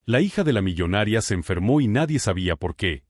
La hija de la millonaria se enfermó y nadie sabía por qué,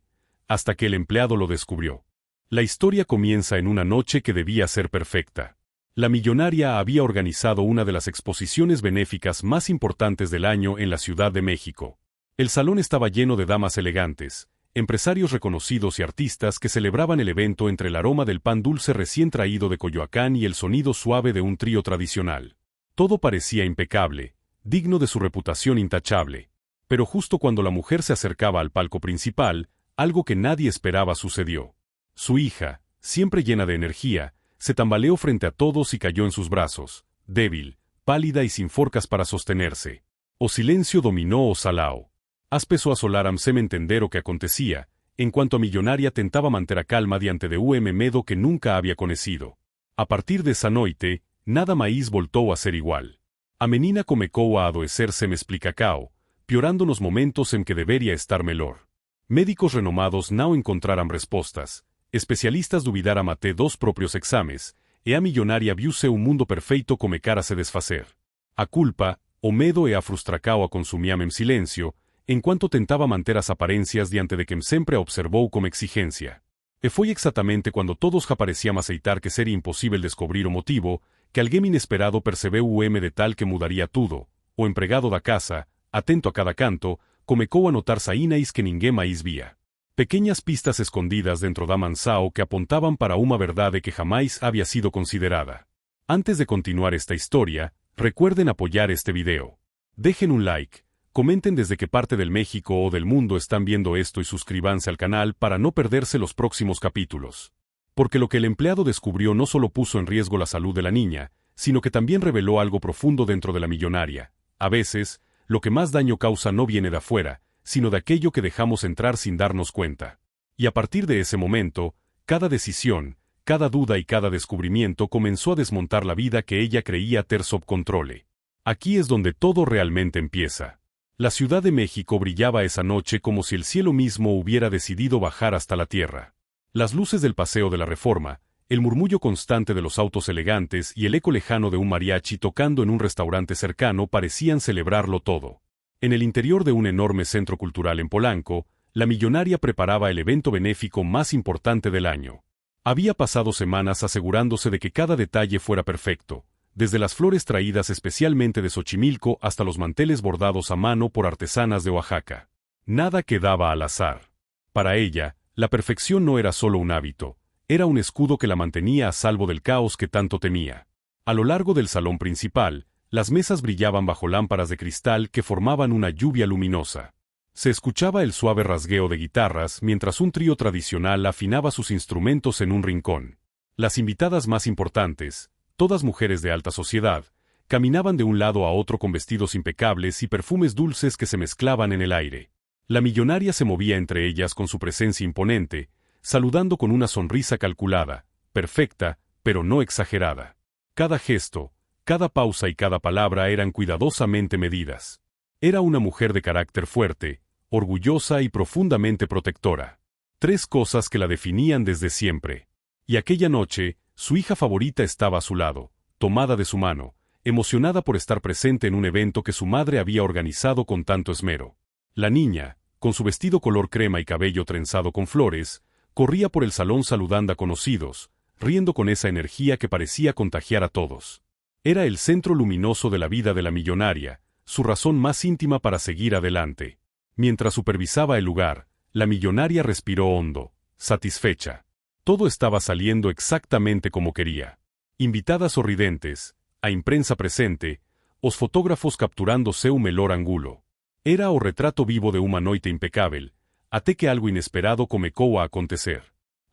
hasta que el empleado lo descubrió. La historia comienza en una noche que debía ser perfecta. La millonaria había organizado una de las exposiciones benéficas más importantes del año en la Ciudad de México. El salón estaba lleno de damas elegantes, empresarios reconocidos y artistas que celebraban el evento entre el aroma del pan dulce recién traído de Coyoacán y el sonido suave de un trío tradicional. Todo parecía impecable, digno de su reputación intachable. Pero justo cuando la mujer se acercaba al palco principal, algo que nadie esperaba sucedió. Su hija, siempre llena de energía, se tambaleó frente a todos y cayó en sus brazos, débil, pálida y sin forcas para sostenerse. O silencio dominó o salao. Aspeso a solaram sem entender o que acontecía, en cuanto a millonaria tentaba manter a calma diante de medo que nunca había conocido. A partir de esa noite, nada máis voltou a ser igual. A menina comecou a adoecer sem explicacao, piorando nos momentos en que debería estar melhor. Médicos renomados não encontraram respostas, especialistas duvidaram até dos próprios exames, e a millonaria viuse un mundo perfeito começar a se desfacer. A culpa, o medo e a frustracao a consumiam en silencio, enquanto tentava manter as aparências diante de quem sempre a observou como exigência. E foi exatamente quando todos já pareciam aceitar que seria impossível descobrir o motivo, que alguém inesperado percebeu o de tal que mudaria tudo. O empregado da casa, atento a cada canto, comecou a notar saínas que ninguém mais via. Pequeñas pistas escondidas dentro da mansão que apontaban para uma verdade que jamais había sido considerada. Antes de continuar esta historia, recuerden apoyar este video. Dejen un like, comenten desde qué parte del México o del mundo están viendo esto y suscríbanse al canal para no perderse los próximos capítulos. Porque lo que el empleado descubrió no solo puso en riesgo la salud de la niña, sino que también reveló algo profundo dentro de la millonaria. A veces, lo que más daño causa no viene de afuera, sino de aquello que dejamos entrar sin darnos cuenta. Y a partir de ese momento, cada decisión, cada duda y cada descubrimiento comenzó a desmontar la vida que ella creía ter sob controle. Aquí es donde todo realmente empieza. La Ciudad de México brillaba esa noche como si el cielo mismo hubiera decidido bajar hasta la tierra. Las luces del Paseo de la Reforma, el murmullo constante de los autos elegantes y el eco lejano de un mariachi tocando en un restaurante cercano parecían celebrarlo todo. En el interior de un enorme centro cultural en Polanco, la millonaria preparaba el evento benéfico más importante del año. Había pasado semanas asegurándose de que cada detalle fuera perfecto, desde las flores traídas especialmente de Xochimilco hasta los manteles bordados a mano por artesanas de Oaxaca. Nada quedaba al azar. Para ella, la perfección no era solo un hábito, era un escudo que la mantenía a salvo del caos que tanto temía. A lo largo del salón principal, las mesas brillaban bajo lámparas de cristal que formaban una lluvia luminosa. Se escuchaba el suave rasgueo de guitarras mientras un trío tradicional afinaba sus instrumentos en un rincón. Las invitadas más importantes, todas mujeres de alta sociedad, caminaban de un lado a otro con vestidos impecables y perfumes dulces que se mezclaban en el aire. La millonaria se movía entre ellas con su presencia imponente, saludando con una sonrisa calculada, perfecta, pero no exagerada. Cada gesto, cada pausa y cada palabra eran cuidadosamente medidas. Era una mujer de carácter fuerte, orgullosa y profundamente protectora. Tres cosas que la definían desde siempre. Y aquella noche, su hija favorita estaba a su lado, tomada de su mano, emocionada por estar presente en un evento que su madre había organizado con tanto esmero. La niña, con su vestido color crema y cabello trenzado con flores, corría por el salón saludando a conocidos, riendo con esa energía que parecía contagiar a todos. Era el centro luminoso de la vida de la millonaria, su razón más íntima para seguir adelante. Mientras supervisaba el lugar, la millonaria respiró hondo, satisfecha. Todo estaba saliendo exactamente como quería. Invitadas sorridentes, a imprensa presente, os fotógrafos capturando seu melhor ángulo. Era o retrato vivo de uma noite impecável, até que algo inesperado comecou a acontecer.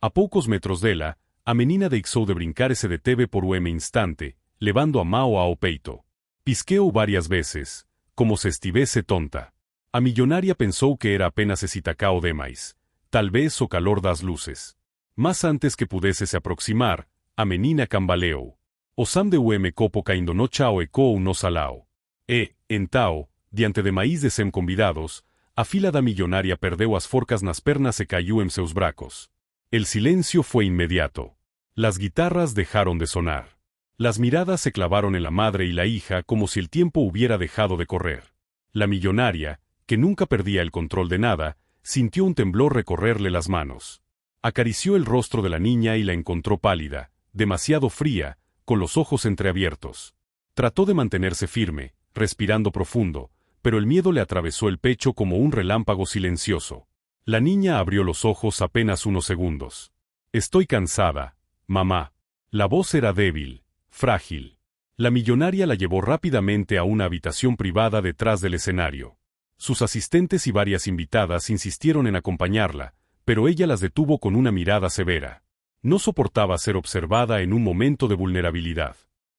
A poucos metros dela, a menina deixou de brincar e se deteve por um instante, levando a mão ao peito. Pisqueou várias vezes, como se estivesse tonta. A millonaria pensou que era apenas esse tacao demais, talvez o calor das luces. Mas antes que pudesse se aproximar, a menina cambaleou. O sam de copo caindo no chao ecou no salao. E, entao, diante de maíz de sem convidados, a fila da millonaria perdeu as forcas nas pernas e caiu em seus bracos. El silencio fue inmediato. Las guitarras dejaron de sonar. Las miradas se clavaron en la madre y la hija como si el tiempo hubiera dejado de correr. La millonaria, que nunca perdía el control de nada, sintió un temblor recorrerle las manos. Acarició el rostro de la niña y la encontró pálida, demasiado fría, con los ojos entreabiertos. Trató de mantenerse firme, respirando profundo, pero el miedo le atravesó el pecho como un relámpago silencioso. La niña abrió los ojos apenas unos segundos. «Estoy cansada, mamá». La voz era débil, frágil. La millonaria la llevó rápidamente a una habitación privada detrás del escenario. Sus asistentes y varias invitadas insistieron en acompañarla, pero ella las detuvo con una mirada severa. No soportaba ser observada en un momento de vulnerabilidad.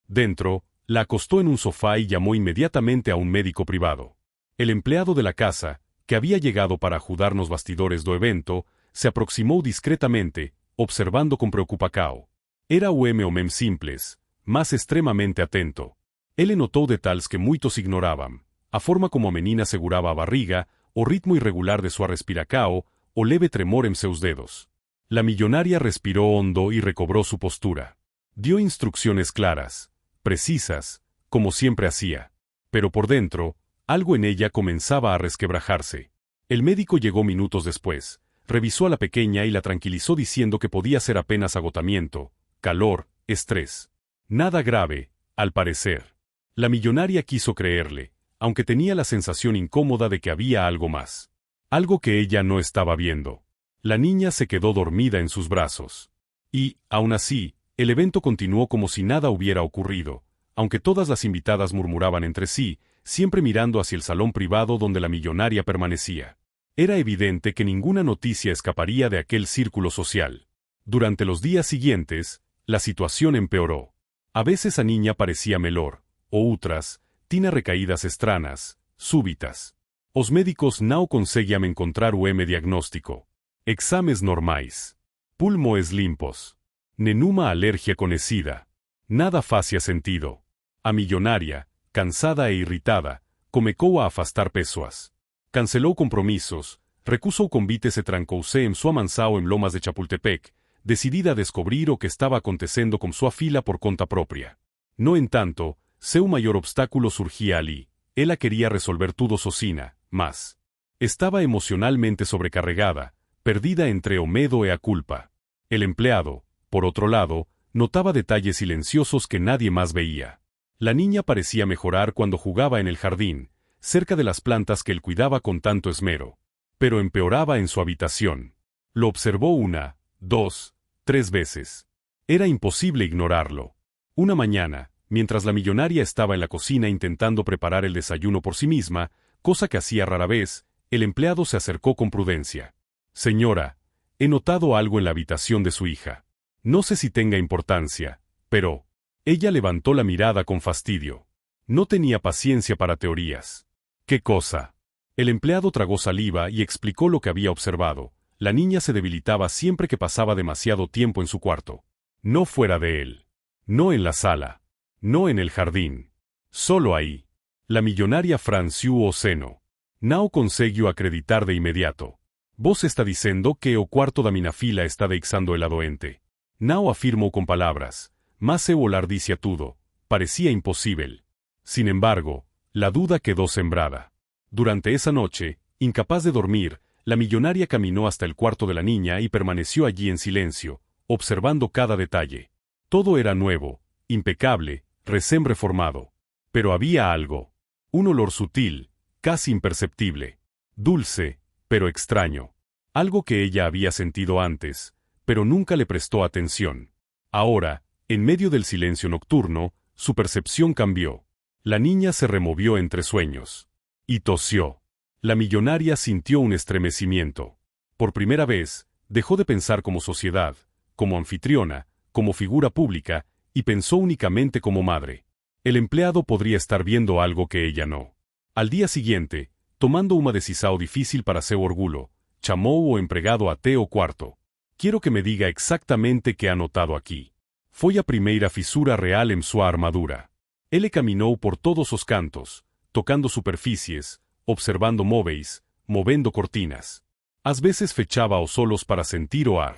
Dentro, la acostó en un sofá y llamó inmediatamente a un médico privado. El empleado de la casa, que había llegado para ajudar nos bastidores do evento, se aproximó discretamente, observando con preocupación. Era un homem simples, mas extremamente atento. Ele notou detalhes que muitos ignoravam: a forma como a menina segurava a barriga, o ritmo irregular de sua respiração, o leve tremor en seus dedos. La millonaria respiró hondo y recobró su postura. Dio instrucciones claras, precisas, como siempre hacía. Pero por dentro, algo en ella comenzaba a resquebrajarse. El médico llegó minutos después, revisó a la pequeña y la tranquilizó diciendo que podía ser apenas agotamiento, calor, estrés. Nada grave, al parecer. La millonaria quiso creerle, aunque tenía la sensación incómoda de que había algo más. Algo que ella no estaba viendo. La niña se quedó dormida en sus brazos. Y, aún así, el evento continuó como si nada hubiera ocurrido, aunque todas las invitadas murmuraban entre sí, siempre mirando hacia el salón privado donde la millonaria permanecía. Era evidente que ninguna noticia escaparía de aquel círculo social. Durante los días siguientes, la situación empeoró. A veces a niña parecía melor, o otras, tinha recaídas estranas, súbitas. Os médicos não conseguiam encontrar o diagnóstico. Exames normais. Pulmões limpos. Nenhuma alergia conhecida. Nada fazia sentido. A millonaria, cansada e irritada, comecou a afastar pessoas. Cancelou compromissos, recusou convites e trancouse em sua mansão em Lomas de Chapultepec, decidida a descobrir o que estava acontecendo com sua filha por conta própria. No entanto, seu maior obstáculo surgia ali. Ela quería resolver tudo sozinha, mas estaba emocionalmente sobrecarregada, perdida entre o medo e a culpa. El empleado, por otro lado, notaba detalles silenciosos que nadie más veía. La niña parecía mejorar cuando jugaba en el jardín, cerca de las plantas que él cuidaba con tanto esmero. Pero empeoraba en su habitación. Lo observó 1, 2, 3 veces. Era imposible ignorarlo. Una mañana, mientras la millonaria estaba en la cocina intentando preparar el desayuno por sí misma, cosa que hacía rara vez, el empleado se acercó con prudencia. «Señora, he notado algo en la habitación de su hija. No sé si tenga importancia, pero...». Ella levantó la mirada con fastidio. No tenía paciencia para teorías. «¿Qué cosa?». El empleado tragó saliva y explicó lo que había observado. La niña se debilitaba siempre que pasaba demasiado tiempo en su cuarto. No fuera de él. No en la sala. No en el jardín. Solo ahí. La millonaria franziu o seno. Não conseguiu acreditar de inmediato. «Vos está dizendo que o quarto da minha filha está deixando ela doente». Não afirmou con palabras, mas seu olhar dizia tudo. Parecía imposible. Sin embargo, la duda quedó sembrada. Durante esa noche, incapaz de dormir, la millonaria caminó hasta el cuarto de la niña y permaneció allí en silencio, observando cada detalle. Todo era nuevo, impecable, recién reformado. Pero había algo. Un olor sutil, casi imperceptible. Dulce, pero extraño. Algo que ella había sentido antes, pero nunca le prestó atención. Ahora, en medio del silencio nocturno, su percepción cambió. La niña se removió entre sueños. Y tosió. La millonaria sintió un estremecimiento. Por primera vez, dejó de pensar como sociedad, como anfitriona, como figura pública, y pensó únicamente como madre. El empleado podría estar viendo algo que ella no. Al día siguiente, tomando una decisión difícil para seu orgulho, chamou o empregado até o quarto. «Quiero que me diga exactamente qué ha notado aquí». Foi a primeira fisura real en sua armadura. Ele caminou por todos os cantos, tocando superficies, observando móveis, movendo cortinas. Às vezes fechaba os olhos para sentir o ar.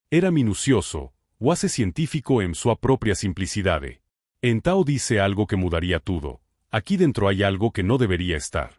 Era minucioso, quase científico en sua propia simplicidade. Então dice algo que mudaría tudo. Aquí dentro hay algo que no debería estar.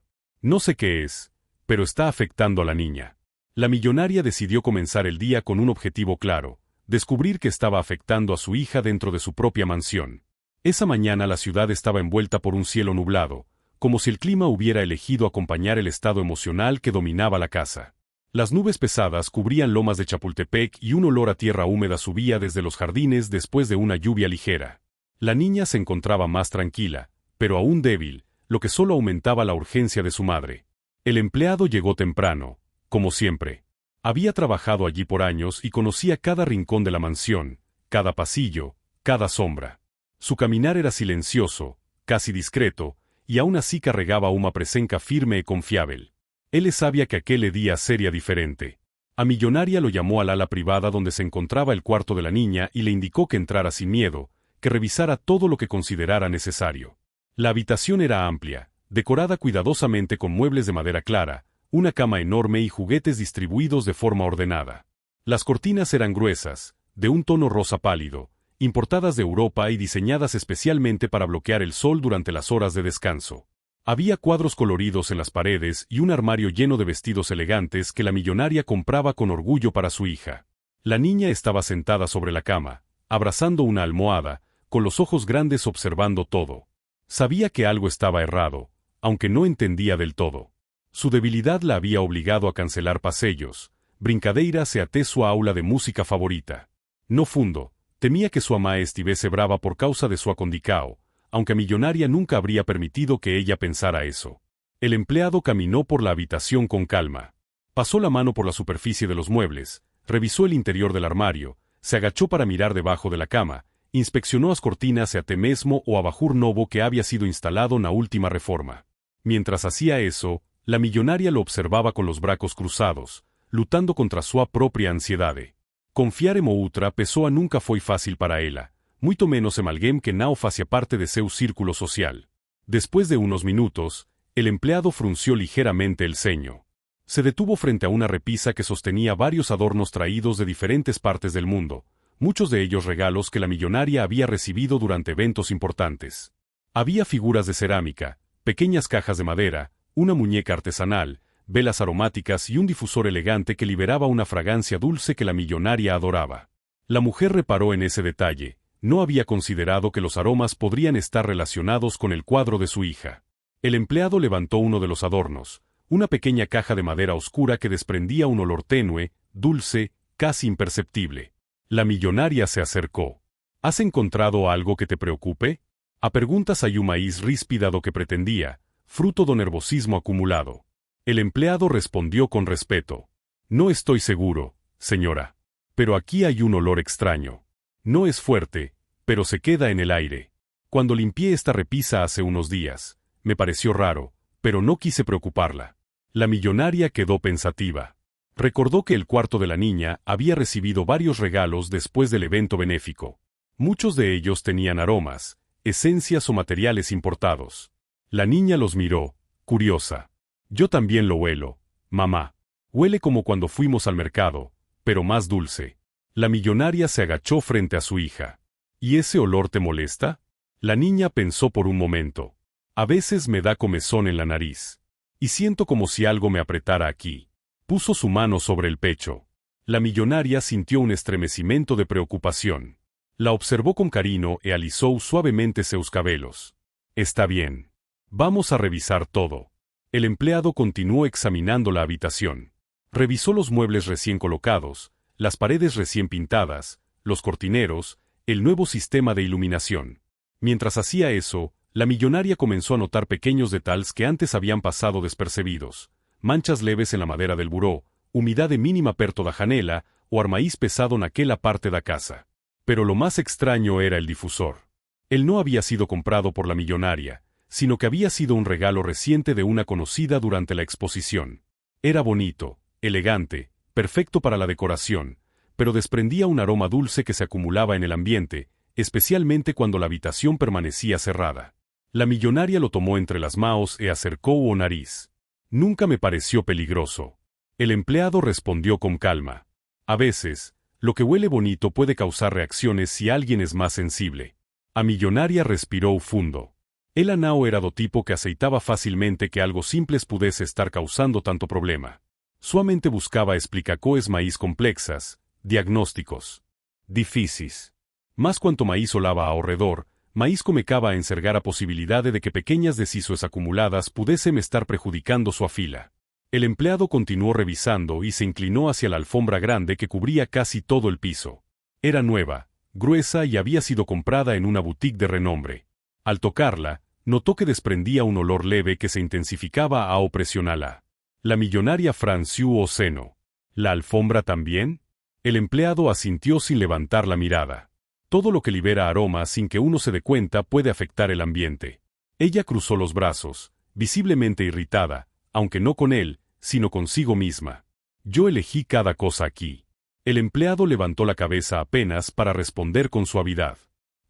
No sé qué es, pero está afectando a la niña. La millonaria decidió comenzar el día con un objetivo claro: descubrir que estaba afectando a su hija dentro de su propia mansión. Esa mañana la ciudad estaba envuelta por un cielo nublado, como si el clima hubiera elegido acompañar el estado emocional que dominaba la casa. Las nubes pesadas cubrían lomas de Chapultepec y un olor a tierra húmeda subía desde los jardines después de una lluvia ligera. La niña se encontraba más tranquila, pero aún débil, lo que solo aumentaba la urgencia de su madre. El empleado llegó temprano, como siempre. Había trabajado allí por años y conocía cada rincón de la mansión, cada pasillo, cada sombra. Su caminar era silencioso, casi discreto, y aún así cargaba una presencia firme y confiable. Él sabía que aquel día sería diferente. A millonaria lo llamó al ala privada donde se encontraba el cuarto de la niña y le indicó que entrara sin miedo, que revisara todo lo que considerara necesario. La habitación era amplia, decorada cuidadosamente con muebles de madera clara, una cama enorme y juguetes distribuidos de forma ordenada. Las cortinas eran gruesas, de un tono rosa pálido, importadas de Europa y diseñadas especialmente para bloquear el sol durante las horas de descanso. Había cuadros coloridos en las paredes y un armario lleno de vestidos elegantes que la millonaria compraba con orgullo para su hija. La niña estaba sentada sobre la cama, abrazando una almohada, con los ojos grandes observando todo. Sabía que algo estaba errado, aunque no entendía del todo. Su debilidad la había obligado a cancelar paseos, brincadeiras e até su aula de música favorita. No fundo, temía que su ama estuviese brava por causa de su acondicao, aunque a millonaria nunca habría permitido que ella pensara eso. El empleado caminó por la habitación con calma. Pasó la mano por la superficie de los muebles, revisó el interior del armario, se agachó para mirar debajo de la cama, inspeccionó as cortinas e até mesmo o abajur novo que había sido instalado na última reforma. Mientras hacía eso, la millonaria lo observaba con los brazos cruzados, lutando contra sua propia ansiedade. Confiar en outra pessoa nunca foi fácil para ela, muito menos em alguém que não fazia parte de seu círculo social. Después de unos minutos, el empleado frunció ligeramente el ceño. Se detuvo frente a una repisa que sostenía varios adornos traídos de diferentes partes del mundo, muchos de ellos regalos que la millonaria había recibido durante eventos importantes. Había figuras de cerámica, pequeñas cajas de madera, una muñeca artesanal, velas aromáticas y un difusor elegante que liberaba una fragancia dulce que la millonaria adoraba. La mujer reparó en ese detalle. No había considerado que los aromas podrían estar relacionados con el cuadro de su hija. El empleado levantó uno de los adornos, una pequeña caja de madera oscura que desprendía un olor tenue, dulce, casi imperceptible. La millonaria se acercó. ¿Has encontrado algo que te preocupe? A preguntas hay un maíz ríspida que pretendía, fruto do nervosismo acumulado. El empleado respondió con respeto. No estoy seguro, señora. Pero aquí hay un olor extraño. No es fuerte, pero se queda en el aire. Cuando limpié esta repisa hace unos días, me pareció raro, pero no quise preocuparla. La millonaria quedó pensativa. Recordó que el cuarto de la niña había recibido varios regalos después del evento benéfico. Muchos de ellos tenían aromas, esencias o materiales importados. La niña los miró, curiosa. Yo también lo huelo, mamá. Huele como cuando fuimos al mercado, pero más dulce. La millonaria se agachó frente a su hija. ¿Y ese olor te molesta? La niña pensó por un momento. A veces me da comezón en la nariz. Y siento como si algo me apretara aquí. Puso su mano sobre el pecho. La millonaria sintió un estremecimiento de preocupación. La observó con cariño e alisó suavemente seus cabelos. Está bien. Vamos a revisar todo. El empleado continuó examinando la habitación. Revisó los muebles recién colocados, las paredes recién pintadas, los cortineros, el nuevo sistema de iluminación. Mientras hacía eso, la millonaria comenzó a notar pequeños detalles que antes habían pasado despercibidos. Manchas leves en la madera del buró, umidade mínima perto da janela, o armaíz pesado naquela parte da casa. Pero lo más extraño era el difusor. Él no había sido comprado por la millonaria, sino que había sido un regalo reciente de una conocida durante la exposición. Era bonito, elegante, perfecto para la decoración, pero desprendía un aroma dulce que se acumulaba en el ambiente, especialmente cuando la habitación permanecía cerrada. La millonaria lo tomó entre las manos e acercó o nariz. Nunca me pareció peligroso. El empleado respondió con calma. A veces, lo que huele bonito puede causar reacciones si alguien es más sensible. A millonaria respiró fundo. El Anao era do tipo que aceitaba fácilmente que algo simples pudiese estar causando tanto problema. Suavemente buscaba explicacoes maíz complexas, diagnósticos difíciles. Mas cuanto maíz olaba ahorredor, maíz comecaba a encergar a posibilidad de que pequeñas decisiones acumuladas pudiesen estar perjudicando su afila. El empleado continuó revisando y se inclinó hacia la alfombra grande que cubría casi todo el piso. Era nueva, gruesa y había sido comprada en una boutique de renombre. Al tocarla, notó que desprendía un olor leve que se intensificaba a presionarla. La millonaria franció el seno. ¿La alfombra también? El empleado asintió sin levantar la mirada. Todo lo que libera aroma sin que uno se dé cuenta puede afectar el ambiente. Ella cruzó los brazos, visiblemente irritada, aunque no con él, sino consigo misma. Yo elegí cada cosa aquí. El empleado levantó la cabeza apenas para responder con suavidad.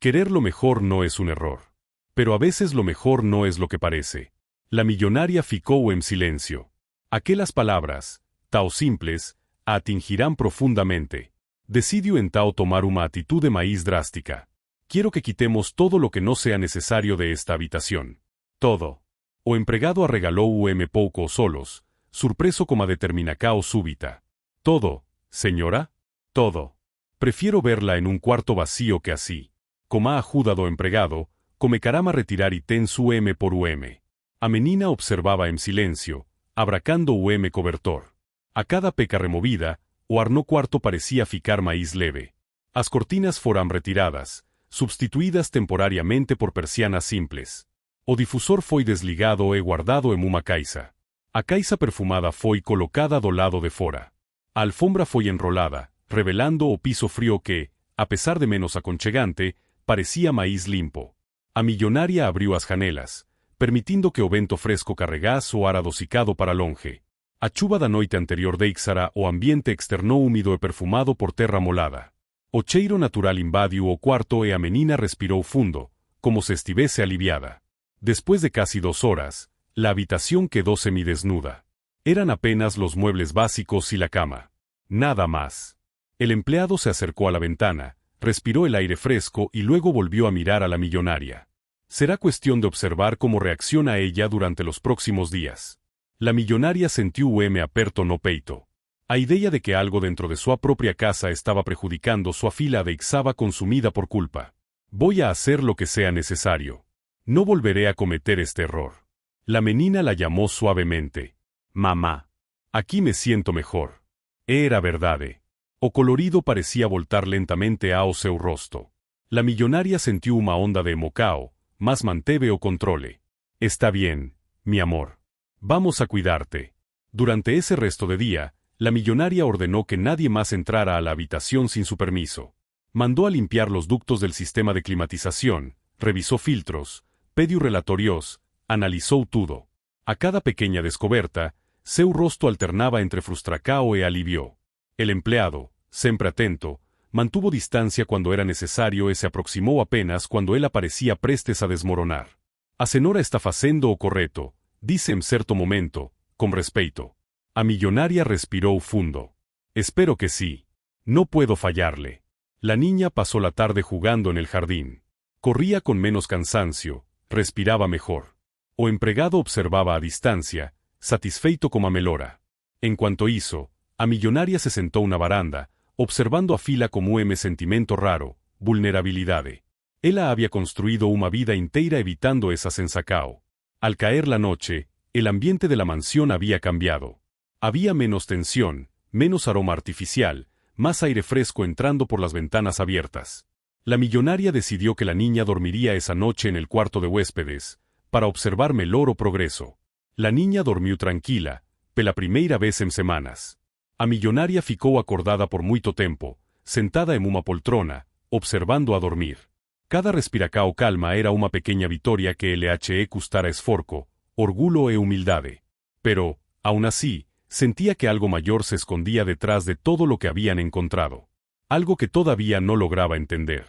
Querer lo mejor no es un error. Pero a veces lo mejor no es lo que parece. La millonaria ficó en silencio. Aquellas palabras, tao simples, a atingirán profundamente. Decidió en Tao tomar una actitud de maíz drástica. Quiero que quitemos todo lo que no sea necesario de esta habitación. Todo. O empregado arregaló pouco solos, surpreso como a determinacao súbita. Todo, señora, todo. Prefiero verla en un cuarto vacío que así. Como ha ajudado empregado, come carama retirar ítem su por A menina observaba en silencio, abracando cobertor. A cada peca removida, o arno cuarto parecía ficar maíz leve. As cortinas foram retiradas, substituidas temporariamente por persianas simples. O difusor foi desligado e guardado en uma caixa. A caixa perfumada foi colocada do lado de fora. A alfombra foi enrolada, revelando o piso frío que, a pesar de menos aconchegante, parecía maíz limpo. A millonaria abriu as janelas, permitindo que o vento fresco carregase o ar adocicado para longe. A chuva da noite anterior deixara o ambiente externo úmido e perfumado por terra molada. O cheiro natural invadiu o cuarto e a menina respirou fundo, como se estivese aliviada. Después de casi 2 horas, la habitación quedó semidesnuda. Eran apenas los muebles básicos y la cama. Nada más. El empleado se acercó a la ventana, respiró el aire fresco y luego volvió a mirar a la millonaria. Será cuestión de observar cómo reacciona ella durante los próximos días. La millonaria sentiu aperto no peito. A idea de que algo dentro de su propia casa estaba perjudicando su afila deixaba consumida por culpa. Voy a hacer lo que sea necesario. No volveré a cometer este error. La menina la llamó suavemente. Mamá. Aquí me siento mejor. Era verdade. O colorido parecía voltar lentamente ao seu rosto. La millonaria sentiu una onda de emocao, mas manteve o controle. Está bien, mi amor. Vamos a cuidarte. Durante ese resto de día, la millonaria ordenó que nadie más entrara a la habitación sin su permiso. Mandó a limpiar los ductos del sistema de climatización, revisó filtros, pediu relatorios, analizó todo. A cada pequeña descoberta, seu rosto alternaba entre frustracao e alivio. El empleado, siempre atento, mantuvo distancia cuando era necesario y se aproximó apenas cuando él aparecía prestes a desmoronar. A senhora está facendo o correcto, dice en cierto momento, con respeto. A millonaria respiró fundo. Espero que sí. No puedo fallarle. La niña pasó la tarde jugando en el jardín. Corría con menos cansancio, respiraba mejor. O empregado observaba a distancia, satisfeito como a melora. En cuanto hizo, a millonaria se sentó una baranda, observando a fila como sentimento raro, vulnerabilidade. Ella había construido una vida inteira evitando esa sensacao. Al caer la noche, el ambiente de la mansión había cambiado. Había menos tensión, menos aroma artificial, más aire fresco entrando por las ventanas abiertas. La millonaria decidió que la niña dormiría esa noche en el cuarto de huéspedes, para observar melhor progreso. La niña dormió tranquila, pela primeira vez en semanas. A millonaria ficou acordada por muito tempo, sentada en una poltrona, observando a dormir. Cada respiracao calma era una pequeña victoria que LHE custara esforco, orgullo e humildade. Pero, aún así, sentía que algo mayor se escondía detrás de todo lo que habían encontrado. Algo que todavía no lograba entender.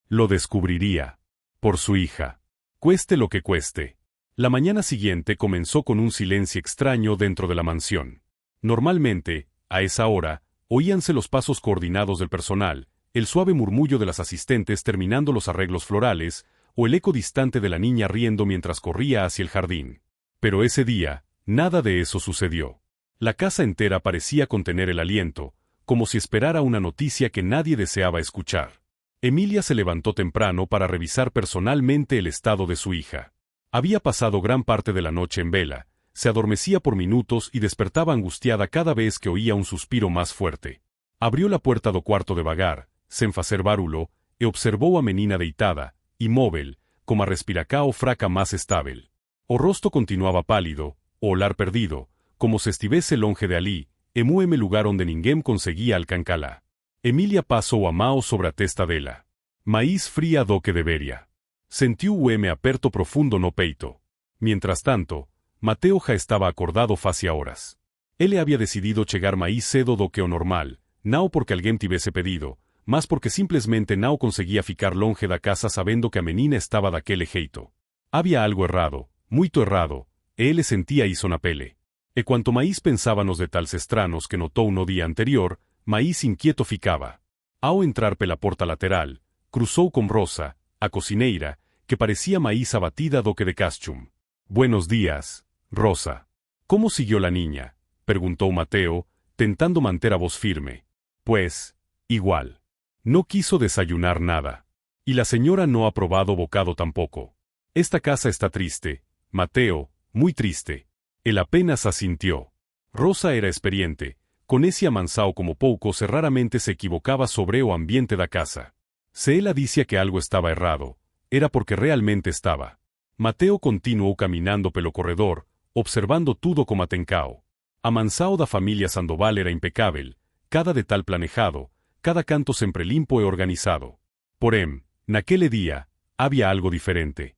Lo descubriría. Por su hija. Cueste lo que cueste. La mañana siguiente comenzó con un silencio extraño dentro de la mansión. Normalmente, a esa hora, oíanse los pasos coordinados del personal, el suave murmullo de las asistentes terminando los arreglos florales, o el eco distante de la niña riendo mientras corría hacia el jardín. Pero ese día, nada de eso sucedió. La casa entera parecía contener el aliento, como si esperara una noticia que nadie deseaba escuchar. Emilia se levantó temprano para revisar personalmente el estado de su hija. Había pasado gran parte de la noche en vela, se adormecía por minutos y despertaba angustiada cada vez que oía un suspiro más fuerte. Abrió la puerta do cuarto de vagar, sen facer barulho, e observou a menina deitada, imóvel, como a respiracao fraca más estável. O rosto continuaba pálido, o olar perdido, como se estivese longe de ali, e mueme lugar onde ninguém conseguía alcancala. Emilia passou a mão sobre a testa dela. Maíz fría do que debería. Sentiu o aperto profundo no peito. Mientras tanto, Mateo já estaba acordado facia horas. Ele había decidido chegar mais cedo do que o normal, não porque alguém tivesse pedido, mas porque simplesmente não conseguía ficar longe da casa sabendo que a menina estaba daquele jeito. Había algo errado, muito errado, e ele sentía iso na pele. E quanto mais pensaba nos detalhes estranos que notou no día anterior, mais inquieto ficaba. Ao entrar pela porta lateral, cruzou com Rosa, a cocineira, que parecía mais abatida do que de costume. «Buenos días, Rosa». «¿Cómo siguió la niña?», preguntó Mateo, tentando manter a voz firme. «Pues, igual. No quiso desayunar nada. Y la señora no ha probado bocado tampoco. Esta casa está triste, Mateo, muy triste». Él apenas asintió. Rosa era experiente, con ese amansao como poucos e raramente se equivocaba sobre o ambiente da casa. Se ela dicía que algo estaba errado, era porque realmente estaba. Mateo continuou caminando pelo corredor, observando tudo como atencao. A mansao da familia Sandoval era impecável, cada detal planejado, cada canto sempre limpo e organizado. Porém, naquele día, había algo diferente.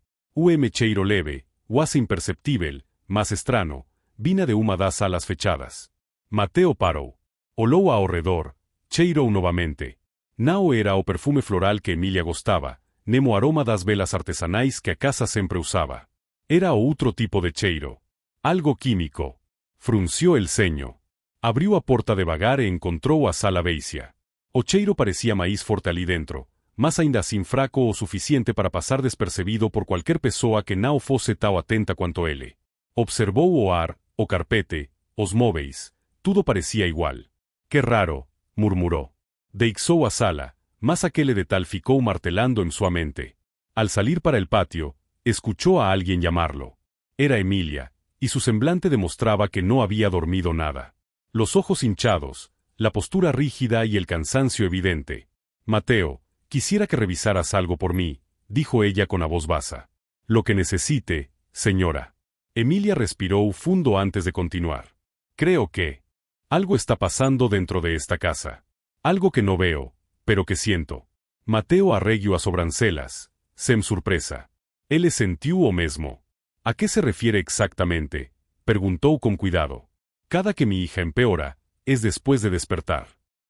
Cheiro leve, quase imperceptível, mas estrano, vina de uma das salas fechadas. Mateo parou. Olou ao redor, cheirou novamente. Não era o perfume floral que Emilia gostava, nem o aroma das velas artesanais que a casa sempre usava. Era outro tipo de cheiro. Algo químico. Frunció el ceño. Abriu a porta devagar e encontrou a sala vazia. O cheiro parecía máis forte ali dentro, mas ainda assim fraco o suficiente para passar despercebido por qualquer pessoa que não fosse tão atenta quanto ele. Observou o ar, o carpete, os móveis, tudo parecía igual. «Qué raro», murmuró. Deixou a sala, mas aquele detal ficou martelando en sua mente. Al salir para el patio, escuchó a alguien llamarlo. Era Emilia, y su semblante demostraba que no había dormido nada. Los ojos hinchados, la postura rígida y el cansancio evidente. «Mateo, quisiera que revisaras algo por mí», dijo ella con a voz basa. «Lo que necesite, señora». Emilia respiró fundo antes de continuar. «Creo que algo está pasando dentro de esta casa. Algo que no veo, pero que siento». Mateo arreguiu as sobrancelhas, sem surpresa. Ele sentiu o mesmo. «¿A qué se refiere exactamente?», preguntó con cuidado. «Cada que mi hija empeora, es después de despertar.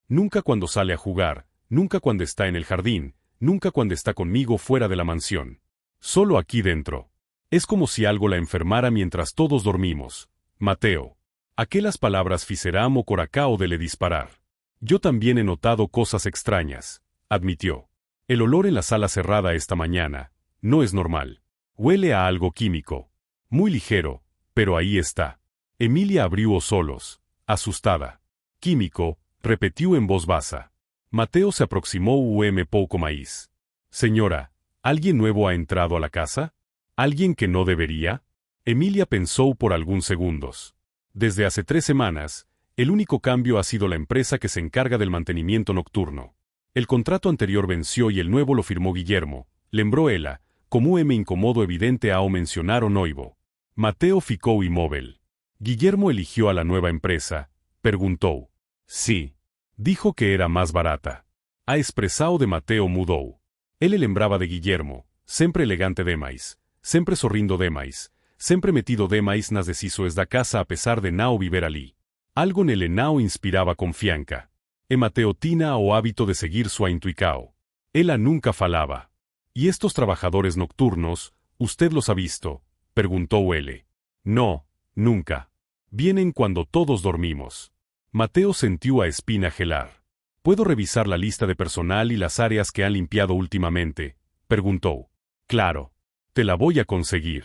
Nunca cuando sale a jugar, nunca cuando está en el jardín, nunca cuando está conmigo fuera de la mansión. Solo aquí dentro. Es como si algo la enfermara mientras todos dormimos. Mateo». Aquellas palabras fizeram o coracao de le disparar. «Yo también he notado cosas extrañas», admitió. «El olor en la sala cerrada esta mañana no es normal. Huele a algo químico. Muy ligero, pero ahí está». Emilia abriu os olhos, asustada. «Químico», repetió en voz basa. Mateo se aproximó pouco mais. «Señora, ¿alguien nuevo ha entrado a la casa? ¿Alguien que no debería?» Emilia pensó por algunos segundos. Desde hace 3 semanas, el único cambio ha sido la empresa que se encarga del mantenimiento nocturno. El contrato anterior venció y el nuevo lo firmó Guillermo, lembró ela, como incómodo evidente ao mencionar o noivo. Mateo ficou imóvel. «¿Guillermo eligió a la nueva empresa?», preguntó. «Sí». Dijo que era más barata. A expressao de Mateo mudou. Ele lembrava de Guillermo, sempre elegante demais, sempre sorrindo demais, sempre metido demais nas decisões da casa a pesar de não viver ali. Algo nele não inspirava confiança. E Mateo tinha o hábito de seguir sua intuição. Ela nunca falava. «¿Y estos trabajadores nocturnos, usted los ha visto?», preguntó ele. «No, nunca. Vienen cuando todos dormimos». Mateo sintió a espina gelar. «¿Puedo revisar la lista de personal y las áreas que han limpiado últimamente?», preguntó. Claro. Te la voy a conseguir.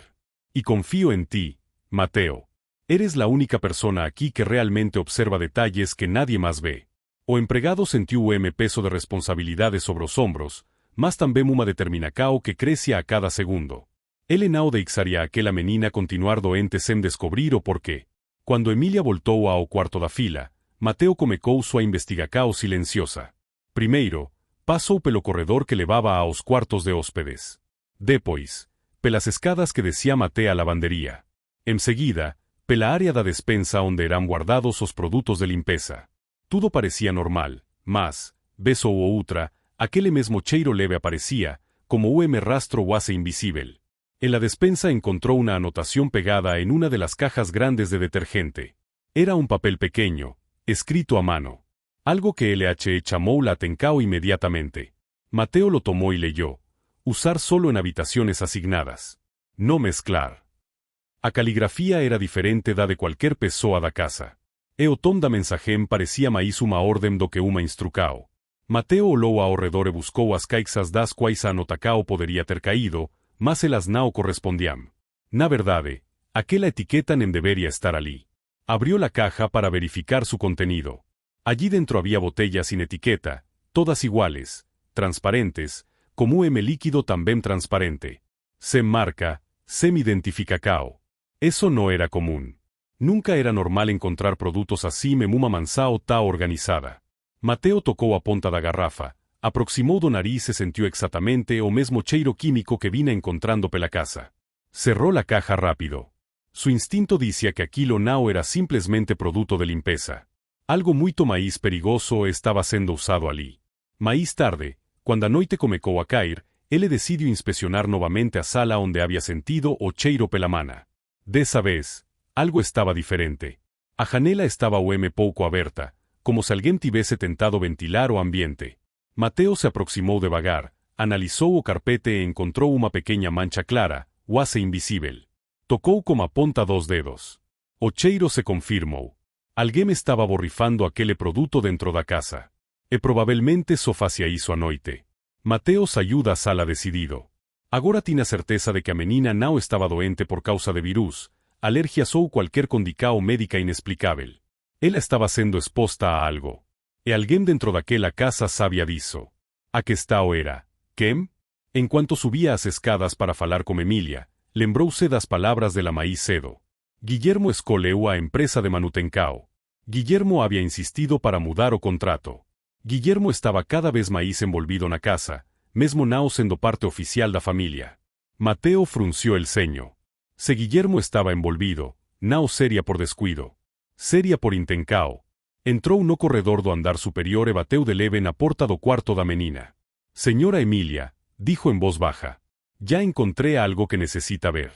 Y confío en ti, Mateo. Eres la única persona aquí que realmente observa detalles que nadie más ve. O empregado sentiu peso de responsabilidades sobre os ombros, mas também uma determinação que crescia a cada segundo. Ele não deixaria aquela menina continuar doente sem descobrir o porquê. Quando Emília voltou ao quarto da fila, Mateo comecou sua investigação silenciosa. Primeiro, passou pelo corredor que levava aos quartos de hóspedes. Depois, pelas escadas que descia até a lavanderia. Em seguida, pela área da despensa onde eram guardados os produtos de limpeza. Tudo parecia normal, mas, vez ou outra, aquele mesmo cheiro leve aparecia, como rastro quase invisível. En la despensa encontró una anotación pegada en una de las cajas grandes de detergente. Era un papel pequeño, escrito a mano. Algo que LH llamó la atención inmediatamente. Mateo lo tomó y leyó. Usar solo en habitaciones asignadas. No mezclar. A caligrafía era diferente da de cualquier pessoa da casa. E o tom da mensagem parecia mais uma ordem do que uma instrucao. Mateo olhou ao redor e buscou as caixas das quais a anotação poderia ter caído, mas elas não correspondiam. Na verdade, aquela etiqueta nem deveria estar ali. Abrió la caja para verificar su contenido. Allí dentro había botellas sin etiqueta, todas iguales, transparentes, como líquido también transparente. Sem marca, sem identificação. Eso no era común. Nunca era normal encontrar produtos así em uma mansão tão organizada. Mateo tocou a ponta da garrafa, aproximou do nariz e sentiu exatamente o mesmo cheiro químico que vinha encontrando pela casa. Cerró la caja rápido. Su instinto dizia que aquilo não era simplesmente produto de limpeza. Algo muito mais perigoso estava sendo usado ali. Mais tarde, quando a noite comecou a cair, ele decidiu inspecionar novamente a sala onde havia sentido o cheiro pela mana. Dessa vez, algo estava diferente. A janela estava pouco aberta, como se alguém tivesse tentado ventilar o ambiente. Mateo se aproximou devagar, analisou o carpete e encontrou uma pequena mancha clara, quase invisível. Tocou com a ponta dos dedos. O cheiro se confirmou. Alguém estava borrifando aquele produto dentro da casa. E provavelmente só fazia isso à noite. Mateo saiu da sala decidido. Agora tinha certeza de que a menina não estava doente por causa de vírus, alergias ou qualquer condição médica inexplicável. Ela estava sendo exposta a algo. E alguém dentro daquela casa sabia disso. A questão era, quem? Enquanto subia as escadas para falar com Emília, lembrou-se das palavras de la Maí cedo. Guillermo escolheu a empresa de manutenção. Guillermo havia insistido para mudar o contrato. Guillermo estava cada vez mais envolvido na casa, mesmo não sendo parte oficial da família. Mateo frunció el ceño. Se Guillermo estava envolvido, não seria por descuido. Seria por intenção. Entrou no corredor do andar superior e bateu de leve na porta do quarto da menina. Señora Emília, dijo en voz baja. Já encontré algo que necessita ver.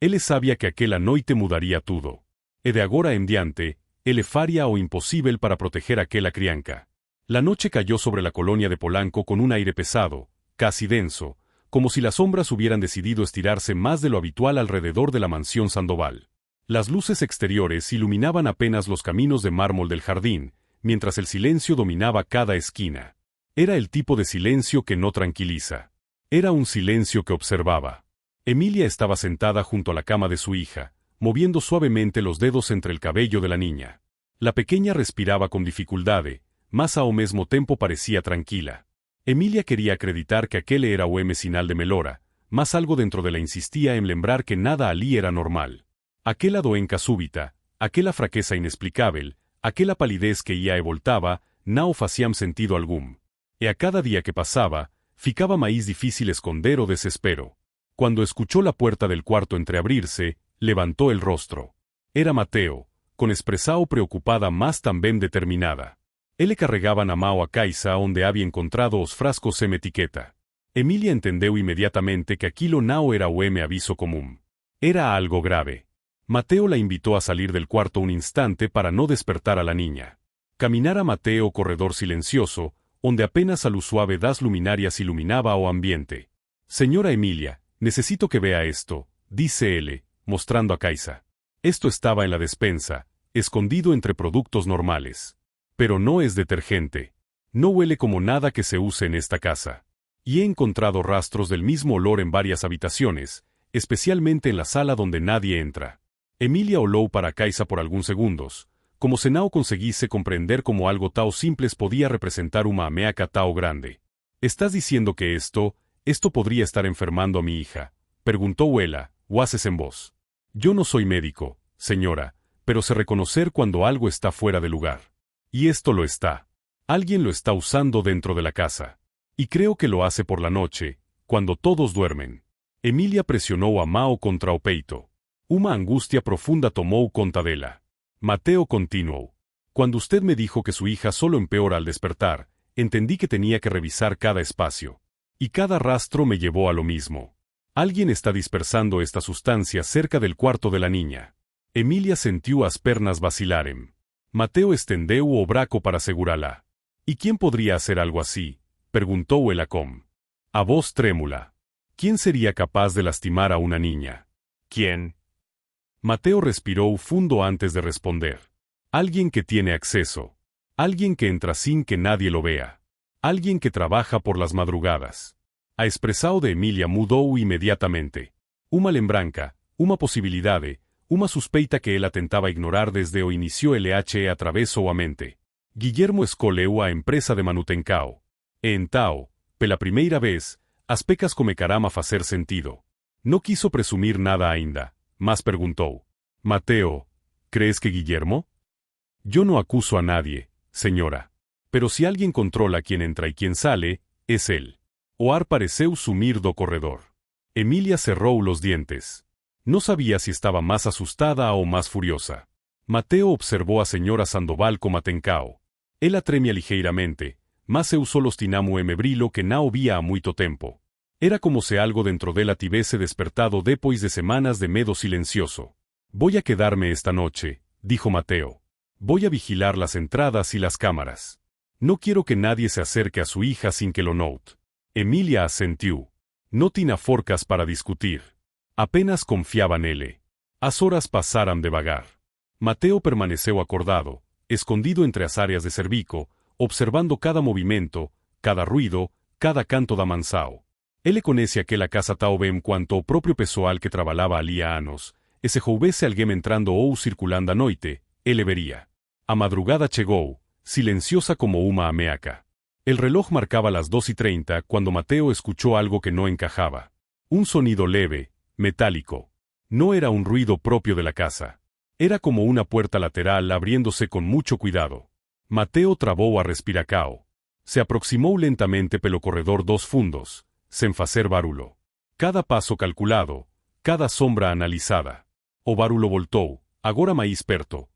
Ele sabia que aquela noite mudaria tudo. E de agora en diante, ele faria o impossível para proteger aquela criança. La noche cayó sobre la colonia de Polanco con un aire pesado, casi denso, como si las sombras hubieran decidido estirarse más de lo habitual alrededor de la mansión Sandoval. Las luces exteriores iluminaban apenas los caminos de mármol del jardín, mientras el silencio dominaba cada esquina. Era el tipo de silencio que no tranquiliza. Era un silencio que observaba. Emília estaba sentada junto a la cama de su hija, moviendo suavemente los dedos entre el cabello de la niña. La pequeña respiraba con dificultad, mas ao mesmo tempo parecía tranquila. Emília quería acreditar que aquel era o sinal de melhora, mas algo dentro de la insistía en lembrar que nada ali era normal. Aquela doença súbita, aquela fraqueza inexplicável, aquela palidez que ia e voltava, não faciam sentido algum. E a cada día que pasaba, ficaba mais difícil esconder o desespero. Cuando escuchó la puerta del cuarto entreabrirse, levantó el rostro. Era Mateo, con expressão preocupada mas também determinada. Ele carregava na mão a caixa onde havia encontrado os frascos sem etiqueta. Emília entendeu imediatamente que aquilo não era o aviso comum. Era algo grave. Mateo la invitó a salir del cuarto un instante para no despertar a la niña. Caminara Mateo corredor silencioso, onde apenas a luz suave das luminarias iluminaba o ambiente. Señora Emília, necesito que vea esto, dice él, mostrando a caixa. Esto estaba en la despensa, escondido entre productos normales. Pero no es detergente. No huele como nada que se use en esta casa. Y he encontrado rastros del mismo olor en varias habitaciones, especialmente en la sala donde nadie entra. Emilia oló para Kaisa por algunos segundos, como si no conseguise comprender cómo algo tan simples podía representar una ameaca tan grande. ¿Estás diciendo que esto podría estar enfermando a mi hija?, preguntó Wella, Oasis en voz. Yo no soy médico, señora, pero sé reconocer cuando algo está fuera de lugar. Y esto lo está. Alguien lo está usando dentro de la casa. Y creo que lo hace por la noche, cuando todos duermen. Emilia presionó a Mao contra o peito. Una angustia profunda tomó conta dela. Mateo continuó. Cuando usted me dijo que su hija solo empeora al despertar, entendí que tenía que revisar cada espacio. Y cada rastro me llevó a lo mismo. Alguien está dispersando esta sustancia cerca del cuarto de la niña. Emilia sintió as pernas vacilaren. Mateo extendió o brazo para asegurarla. ¿Y quién podría hacer algo así?, preguntó el acom. A voz trémula. ¿Quién sería capaz de lastimar a una niña? ¿Quién? Mateo respiró fundo antes de responder. Alguien que tiene acceso. Alguien que entra sin que nadie lo vea. Alguien que trabaja por las madrugadas. A expresao de Emilia mudó inmediatamente. Uma lembranca, uma posibilidade, uma suspeita que él atentaba ignorar desde o inició LHE atravesó a mente. Guillermo escolheu a empresa de manutencao. E entao, pela primeira vez, as pecas comecarán a facer sentido. No quiso presumir nada ainda, mas preguntó. Mateo, ¿crees que Guillermo? Yo no acuso a nadie, señora. Pero si alguien controla quién entra y quién sale, es él. Oar pareceu sumir do corredor. Emilia cerró los dientes. No sabía si estaba más asustada o más furiosa. Mateo observó a señora Sandoval como atencao. Ela tremia ligeiramente, mas eu solo tinamo brilo que não via há muito tempo. Era como se algo dentro dela tivesse despertado depois de semanas de medo silencioso. Voy a quedarme esta noche, dijo Mateo. Voy a vigilar las entradas y las cámaras. No quiero que nadie se acerque a su hija sin que lo note. Emilia asentiu. No tina forcas para discutir. Apenas confiaba en él. As horas pasaram devagar. Mateo permaneceu acordado, escondido entre as áreas de cervico, observando cada movimiento, cada ruido, cada canto da mansao. Ele conhece aquela casa tao bem quanto o próprio pessoal que trabalhava ali há anos, e se houvesse alguém entrando ou circulando à noite, ele veria. A madrugada chegou, silenciosa como uma ameaca. El reloj marcaba las 2:30 cuando Mateo escuchó algo que no encajaba. Un sonido leve, metálico. No era un ruido propio de la casa. Era como una puerta lateral abriéndose con mucho cuidado. Mateo trabó a respiracao. Se aproximó lentamente pelo corredor dos fundos, sen facer barulo. Cada paso calculado, cada sombra analizada. O barulo voltou, agora mais perto,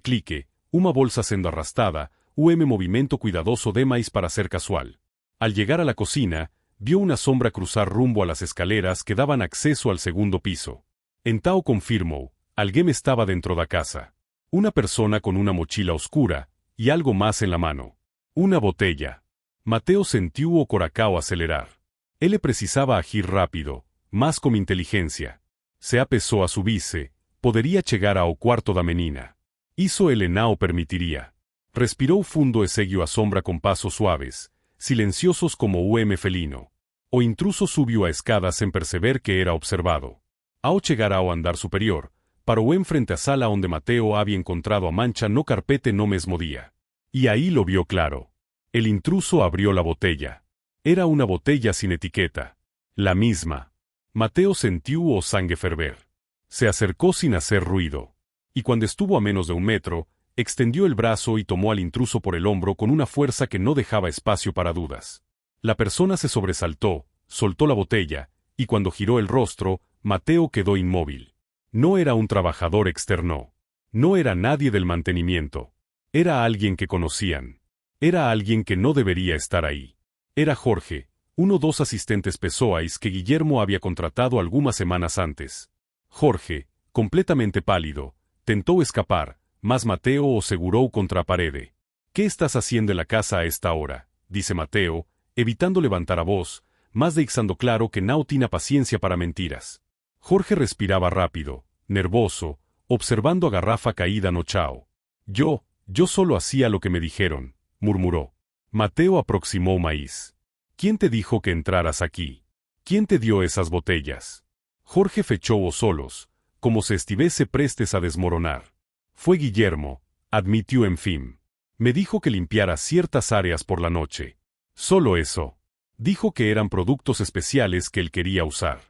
clique, uma bolsa sendo arrastada, movimiento cuidadoso demais para ser casual. Al llegar a la cocina, vio una sombra cruzar rumbo a las escaleras que daban acceso al segundo piso. Entao confirmó, alguien estaba dentro da casa. Una persona con una mochila oscura, y algo más en la mano. Una botella. Mateo sentiu o coracao acelerar. Él precisaba agir rápido, más con inteligencia. Se apesó a subirse, poderia chegar ao cuarto da menina. Hizo el enao permitiría. Respiró fundo e seguiu a sombra con pasos suaves, silenciosos como felino. O intruso subió a escadas en perceber que era observado. Ao chegar ao andar superior, paró en frente a sala onde Mateo había encontrado a mancha no carpete no mesmo día. Y ahí lo vio claro. El intruso abrió la botella. Era una botella sin etiqueta. La misma. Mateo sentiu o sangue ferver. Se acercó sin hacer ruido. Y cuando estuvo a menos de 1 metro, extendió el brazo y tomó al intruso por el hombro con una fuerza que no dejaba espacio para dudas. La persona se sobresaltó, soltó la botella, y cuando giró el rostro, Mateo quedó inmóvil. No era un trabajador externo. No era nadie del mantenimiento. Era alguien que conocían. Era alguien que no debería estar ahí. Era Jorge, dos asistentes pessoais que Guillermo había contratado algunas semanas antes. Jorge, completamente pálido, tentó escapar, mas Mateo o seguró contra parede. ¿Qué estás haciendo en la casa a esta hora?, dice Mateo, evitando levantar a voz, mas deixando claro que no tiene paciencia para mentiras. Jorge respiraba rápido, nervoso, observando a garrafa caída no chao. Yo solo hacía lo que me dijeron, murmuró. Mateo aproximó maíz. ¿Quién te dijo que entraras aquí? ¿Quién te dio esas botellas? Jorge fechó os solos, como si estuviese prestes a desmoronar. Fue Guillermo, admitió en fin. Me dijo que limpiara ciertas áreas por la noche. Solo eso. Dijo que eran productos especiales que él quería usar.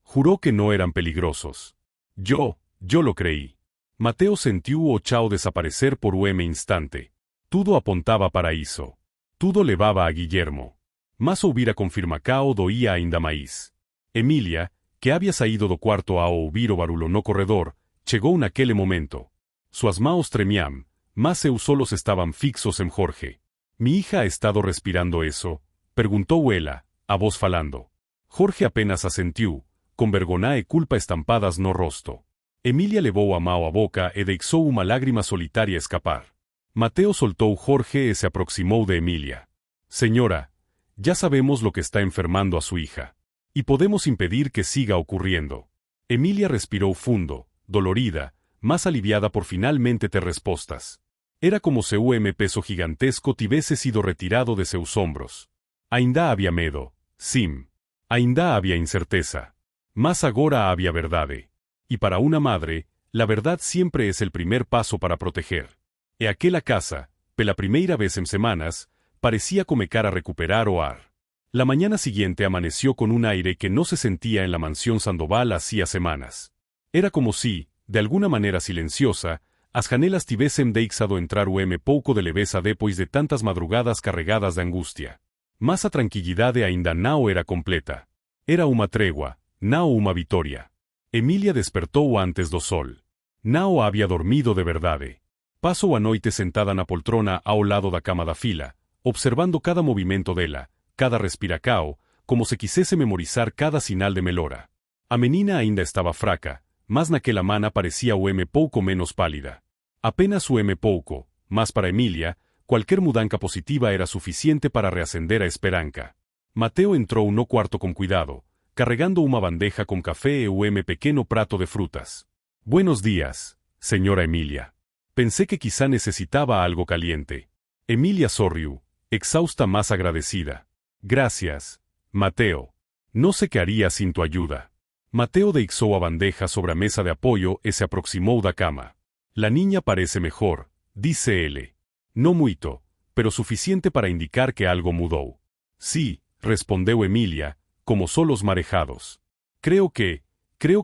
Juró que no eran peligrosos. Yo lo creí. Mateo sentiu o chao desaparecer por un instante. Todo apontaba para isso. Todo levaba a Guillermo. Mas hubiera confirmacao doía ainda mais. Emilia, que había saído do quarto a ouvir o barulho no corredor, chegou naquele momento. Suas mãos tremiam, mas seus solos estaban fixos en Jorge. ¿Mi hija ha estado respirando eso? Perguntou ela, a voz falando. Jorge apenas asentiu, con vergonha e culpa estampadas no rosto. Emilia levou a mão à boca e deixou uma lágrima solitária escapar. Mateo soltou Jorge e se aproximou de Emilia. Señora, ya sabemos lo que está enfermando a su hija. Y podemos impedir que siga ocurriendo. Emilia respiró fundo, dolorida, más aliviada por finalmente ter respostas. Era como se un peso gigantesco tivesse sido retirado de seus ombros. Ainda había medo, sim. Ainda había incerteza. Mas agora había verdade. Y para una madre, la verdad siempre es el primer paso para proteger. E aquela casa, pela primeira vez en semanas, parecía começar a recuperar o ar. La mañana siguiente amaneció con un aire que no se sentía en la mansión Sandoval hacía semanas. Era como si, de alguna manera silenciosa, as janelas tivessem deixado entrar pouco de leveza depois de tantas madrugadas carregadas de angustia. Mas a tranquilidade ainda não era completa. Era uma trégua, não uma vitória. Emilia despertou antes do sol. Não había dormido de verdade. Passou a noite sentada na poltrona ao lado da cama da fila, observando cada movimento dela, cada respiracao, como se quisese memorizar cada sinal de melhora. A menina ainda estava fraca, mas naquela mana parecía pouco menos pálida. Apenas pouco, mas para Emilia, qualquer mudança positiva era suficiente para reacender a esperança. Mateo entrou no quarto com cuidado, carregando uma bandeja com café e pequeno prato de frutas. Buenos días, señora Emilia. Pensé que quizá necesitaba algo caliente. Emilia sorriu, exhausta más agradecida. Gracias, Mateo. No sé qué haría sin tu ayuda. Mateo deixou a bandeja sobre a mesa de apoio e se aproximou da cama. La niña parece mejor, dice él. No muito, pero suficiente para indicar que algo mudou. Sí, respondeu Emilia, como solos marejados. Creo que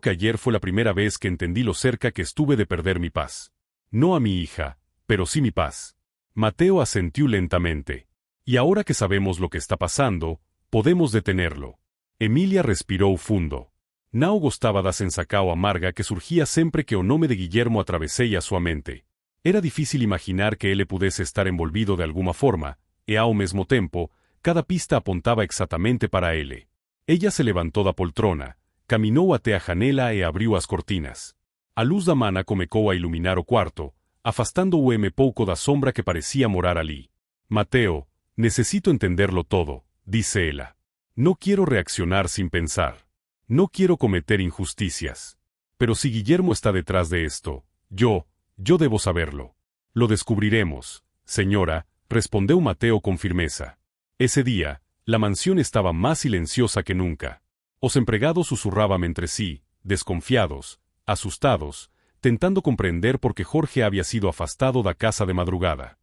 ayer fue la primera vez que entendí lo cerca que estuve de perder mi paz. No a mi hija, pero sí mi paz. Mateo asentiu lentamente. Y ahora que sabemos lo que está pasando, podemos detenerlo. Emilia respirou fundo. Não gostava da sensacao amarga que surgía sempre que o nome de Guillermo atravesseia sua mente. Era difícil imaginar que ele pudesse estar envolvido de alguma forma, e ao mesmo tempo, cada pista apontava exatamente para ele. Ella se levantou da poltrona, caminou até a janela e abriu as cortinas. A luz da mana comecou a iluminar o quarto, afastando o pouco da sombra que parecía morar ali. Mateo, necesito entenderlo todo, dice ella. No quiero reaccionar sin pensar. No quiero cometer injusticias. Pero si Guillermo está detrás de esto, yo debo saberlo. Lo descubriremos, señora, respondió Mateo con firmeza. Ese día, la mansión estaba más silenciosa que nunca. Os empregados susurraban entre sí, desconfiados, asustados, tentando comprender por qué Jorge había sido afastado da casa de madrugada.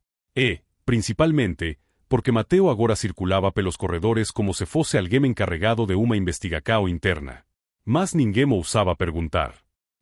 Principalmente, porque Mateo agora circulaba pelos corredores como se fosse alguém encarregado de uma investigação interna. Mas ninguém ousava perguntar.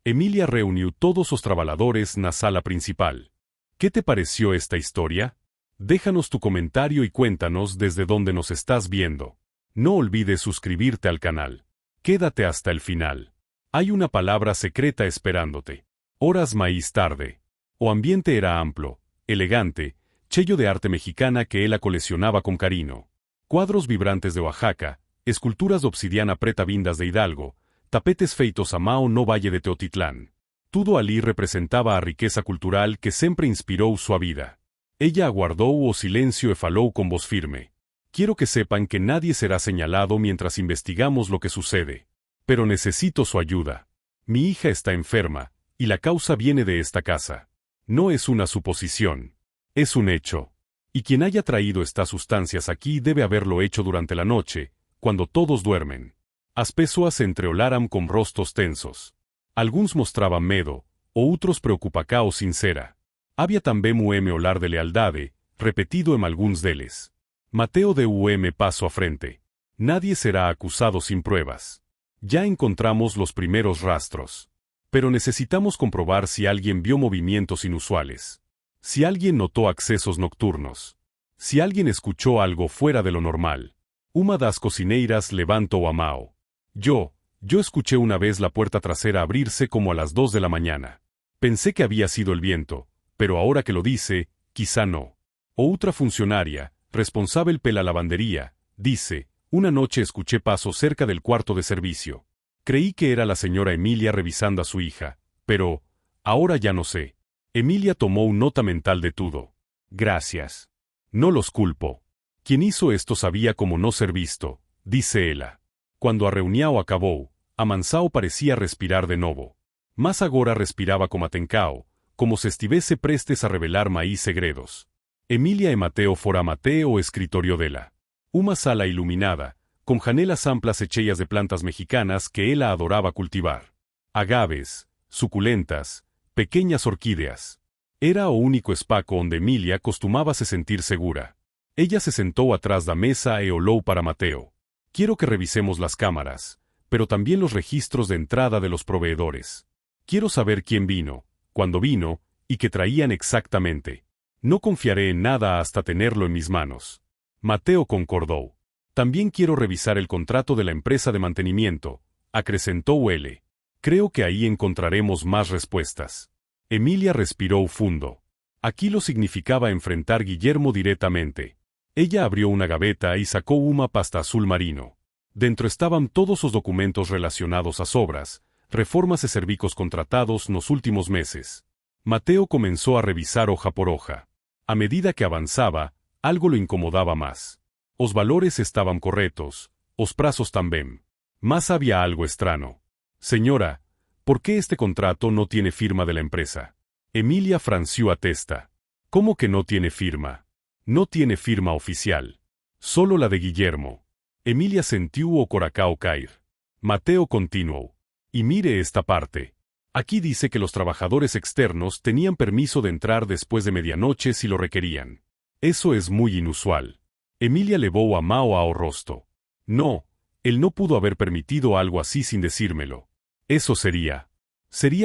Emilia reuniu todos os trabalhadores na sala principal. ¿Qué te pareció esta historia? Déjanos tu comentario y cuéntanos desde dónde nos estás viendo. No olvides suscribirte al canal. Quédate hasta el final. Hay una palabra secreta esperándote. Horas más tarde. O ambiente era amplo, elegante, cheio de arte mexicana que ella coleccionaba con cariño. Cuadros vibrantes de Oaxaca, esculturas de obsidiana preta vindas de Hidalgo, tapetes feitos a mão no Valle de Teotitlán. Todo ali representaba a riqueza cultural que sempre inspirou sua vida. Ella aguardou o silencio e falou con voz firme. Quiero que sepan que nadie será señalado mientras investigamos lo que sucede. Pero necesito su ayuda. Mi hija está enferma, y la causa viene de esta casa. No es una suposición. Es un hecho. Y quien haya traído estas sustancias aquí debe haberlo hecho durante la noche, cuando todos duermen. As pessoas se entreolaram com rostos tensos. Alguns mostravam medo, outros preocupação sincera. Havia também olhar de lealdade, repetido en alguns deles. Mateo deu paso à frente. Nadie será acusado sin pruebas. Ya encontramos los primeros rastros. Pero necesitamos comprobar si alguien vio movimientos inusuales. Si alguien notó accesos nocturnos. Si alguien escuchó algo fuera de lo normal. Uma das cocineiras levantó a mão. Yo escuché una vez la puerta trasera abrirse como a las 2 de la mañana. Pensé que había sido el viento, pero ahora que lo dice, quizá no. Otra funcionaria, responsable pela lavandería, dice, una noche escuché pasos cerca del cuarto de servicio. Creí que era la señora Emilia revisando a su hija, pero, ahora ya no sé. Emilia tomó una nota mental de todo. Gracias. No los culpo. Quien hizo esto sabía cómo no ser visto, dice ella. Cuando a reunião acabou, a Mansao parecía respirar de novo. Mas agora respiraba como atencao, como se estivesse prestes a revelar maís segredos. Emilia e Mateo fora Mateo o escritorio dela. Uma sala iluminada, con janelas amplas hecheias de plantas mexicanas que ella adoraba cultivar. Agaves, suculentas, pequeñas orquídeas. Era o único espaco onde Emilia costumaba se sentir segura. Ella se sentó atrás da mesa e olhou para Mateo. Quiero que revisemos las cámaras, pero también los registros de entrada de los proveedores. Quiero saber quién vino, cuándo vino, y qué traían exactamente. No confiaré en nada hasta tenerlo en mis manos. Mateo concordó. También quiero revisar el contrato de la empresa de mantenimiento, acrecentó él. Creo que ahí encontraremos más respuestas. Emilia respiró fundo. Aquí lo significaba enfrentar Guillermo directamente. Ella abrió una gaveta y sacó una pasta azul marino. Dentro estaban todos los documentos relacionados a obras, reformas e servicios contratados nos últimos meses. Mateo comenzó a revisar hoja por hoja. A medida que avanzaba, algo lo incomodaba más. Os valores estaban correctos, os prazos también. Más había algo extraño. Señora, ¿por qué este contrato no tiene firma de la empresa? Emilia franció a testa. ¿Cómo que no tiene firma? No tiene firma oficial. Solo la de Guillermo. Emilia sintió o coracao caer. Mateo continuó. Y mire esta parte. Aquí dice que los trabajadores externos tenían permiso de entrar después de medianoche si lo requerían. Eso es muy inusual. Emilia levó a mão ao rosto. No, él no pudo haber permitido algo así sin decírmelo. Eso sería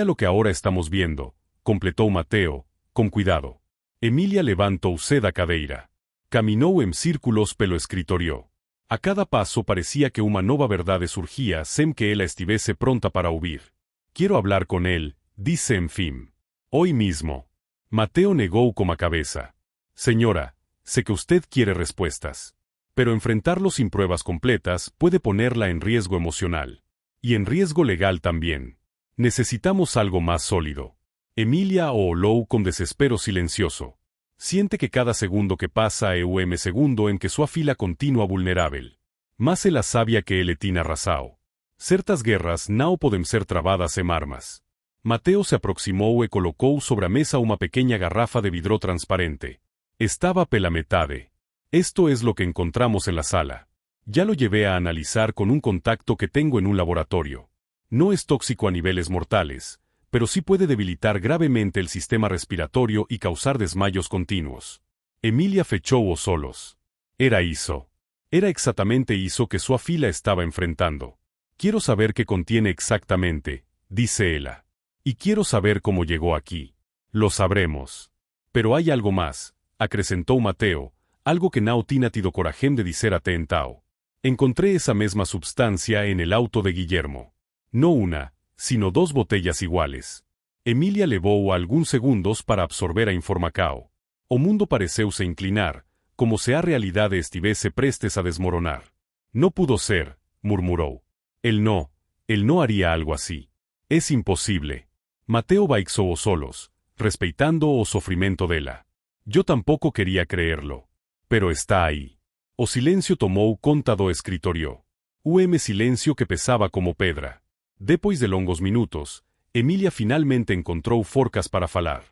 lo que ahora estamos viendo, completó Mateo, con cuidado. Emilia levantó da cadeira. Caminó en círculos pelo escritorio. A cada paso parecía que una nueva verdad surgía sem que ella estuviese pronta para huir. Quiero hablar con él, dice en fin. Hoy mismo. Mateo negó con la cabeza. Señora, sé que usted quiere respuestas. Pero enfrentarlo sin pruebas completas puede ponerla en riesgo emocional. Y en riesgo legal también. Necesitamos algo más sólido. Emilia olhou con desespero silencioso. Siente que cada segundo que pasa é segundo en que su fila continua vulnerável. Mas ela sabia que ele tinha razão. Certas guerras não podem ser travadas em armas. Mateo se aproximou e colocou sobre a mesa uma pequeña garrafa de vidro transparente. Estaba pela metade. Esto es lo que encontramos en la sala. Ya lo llevé a analizar con un contacto que tengo en un laboratorio. No es tóxico a niveles mortales, pero sí puede debilitar gravemente el sistema respiratorio y causar desmayos continuos. Emilia fechou os olhos. Era isso. Era exactamente isso que su fila estaba enfrentando. Quiero saber qué contiene exactamente, dice ella. Y quiero saber cómo llegó aquí. Lo sabremos. Pero hay algo más, acrecentó Mateo, algo que não tinha tido coragem de dizer até então. Encontré esa misma substancia en el auto de Guillermo. No una, sino 2 botellas iguales. Emilia levou alguns segundos para absorber a informação. O mundo pareceu se inclinar, como se a realidade estivesse prestes a desmoronar. No pudo ser, murmuró. Él no haría algo así. Es imposible. Mateo baixou os olhos, respeitando o sofrimento dela. Yo tampoco quería creerlo. Pero está ahí. O silencio tomou conta do escritorio. Silencio que pesaba como pedra. Depois de longos minutos, Emilia finalmente encontró forcas para falar.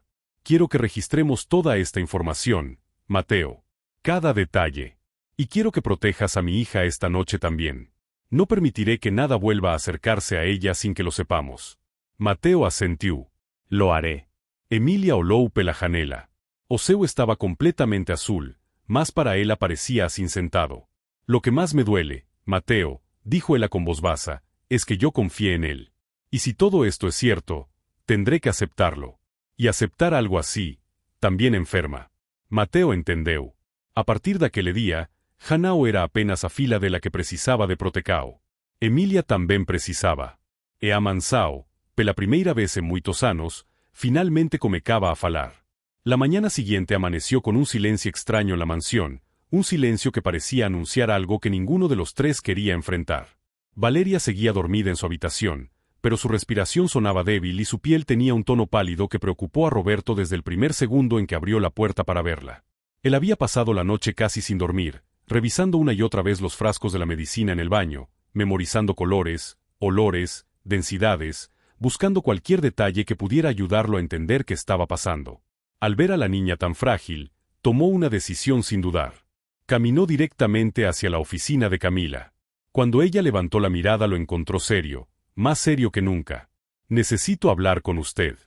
Quiero que registremos toda esta información, Mateo. Cada detalle. Y quiero que protejas a mi hija esta noche también. No permitiré que nada vuelva a acercarse a ella sin que lo sepamos. Mateo asentiu. Lo haré. Emilia oló la janela. Oseu estaba completamente azul, más para él aparecía asinsentado. Lo que más me duele, Mateo, dijo ella con voz basa, es que yo confié en él. Y si todo esto es cierto, tendré que aceptarlo. Y aceptar algo así, también enferma. Mateo entendeu. A partir de aquel día, Hanao era apenas a fila de la que precisaba de protecao. Emilia también precisaba. E amansao, pela primeira vez en muitos anos, finalmente comecaba a falar. La mañana siguiente amaneció con un silencio extraño en la mansión, un silencio que parecía anunciar algo que ninguno de los tres quería enfrentar. Valeria seguía dormida en su habitación, pero su respiración sonaba débil y su piel tenía un tono pálido que preocupó a Roberto desde el primer segundo en que abrió la puerta para verla. Él había pasado la noche casi sin dormir, revisando una y otra vez los frascos de la medicina en el baño, memorizando colores, olores, densidades, buscando cualquier detalle que pudiera ayudarlo a entender qué estaba pasando. Al ver a la niña tan frágil, tomó una decisión sin dudar. Caminó directamente hacia la oficina de Camila. Cuando ella levantó la mirada lo encontró serio, más serio que nunca. Necesito hablar con usted.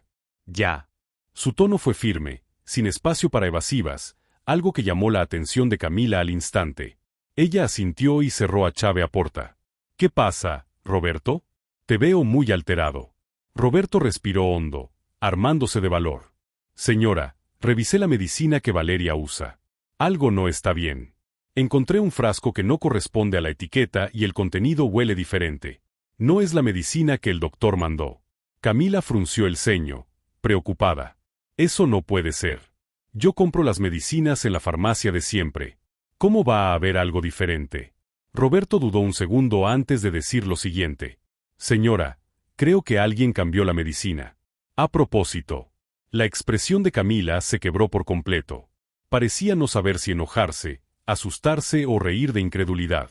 Ya. Su tono fue firme, sin espacio para evasivas, algo que llamó la atención de Camila al instante. Ella asintió y cerró a llave a puerta. ¿Qué pasa, Roberto? Te veo muy alterado. Roberto respiró hondo, armándose de valor. Señora, revisé la medicina que Valeria usa. Algo no está bien. Encontré un frasco que no corresponde a la etiqueta y el contenido huele diferente. No es la medicina que el doctor mandó. Camila frunció el ceño, preocupada. Eso no puede ser. Yo compro las medicinas en la farmacia de siempre. ¿Cómo va a haber algo diferente? Roberto dudó un segundo antes de decir lo siguiente. Señora, creo que alguien cambió la medicina. A propósito. La expresión de Camila se quebró por completo. Parecía no saber si enojarse, asustarse o reír de incredulidad.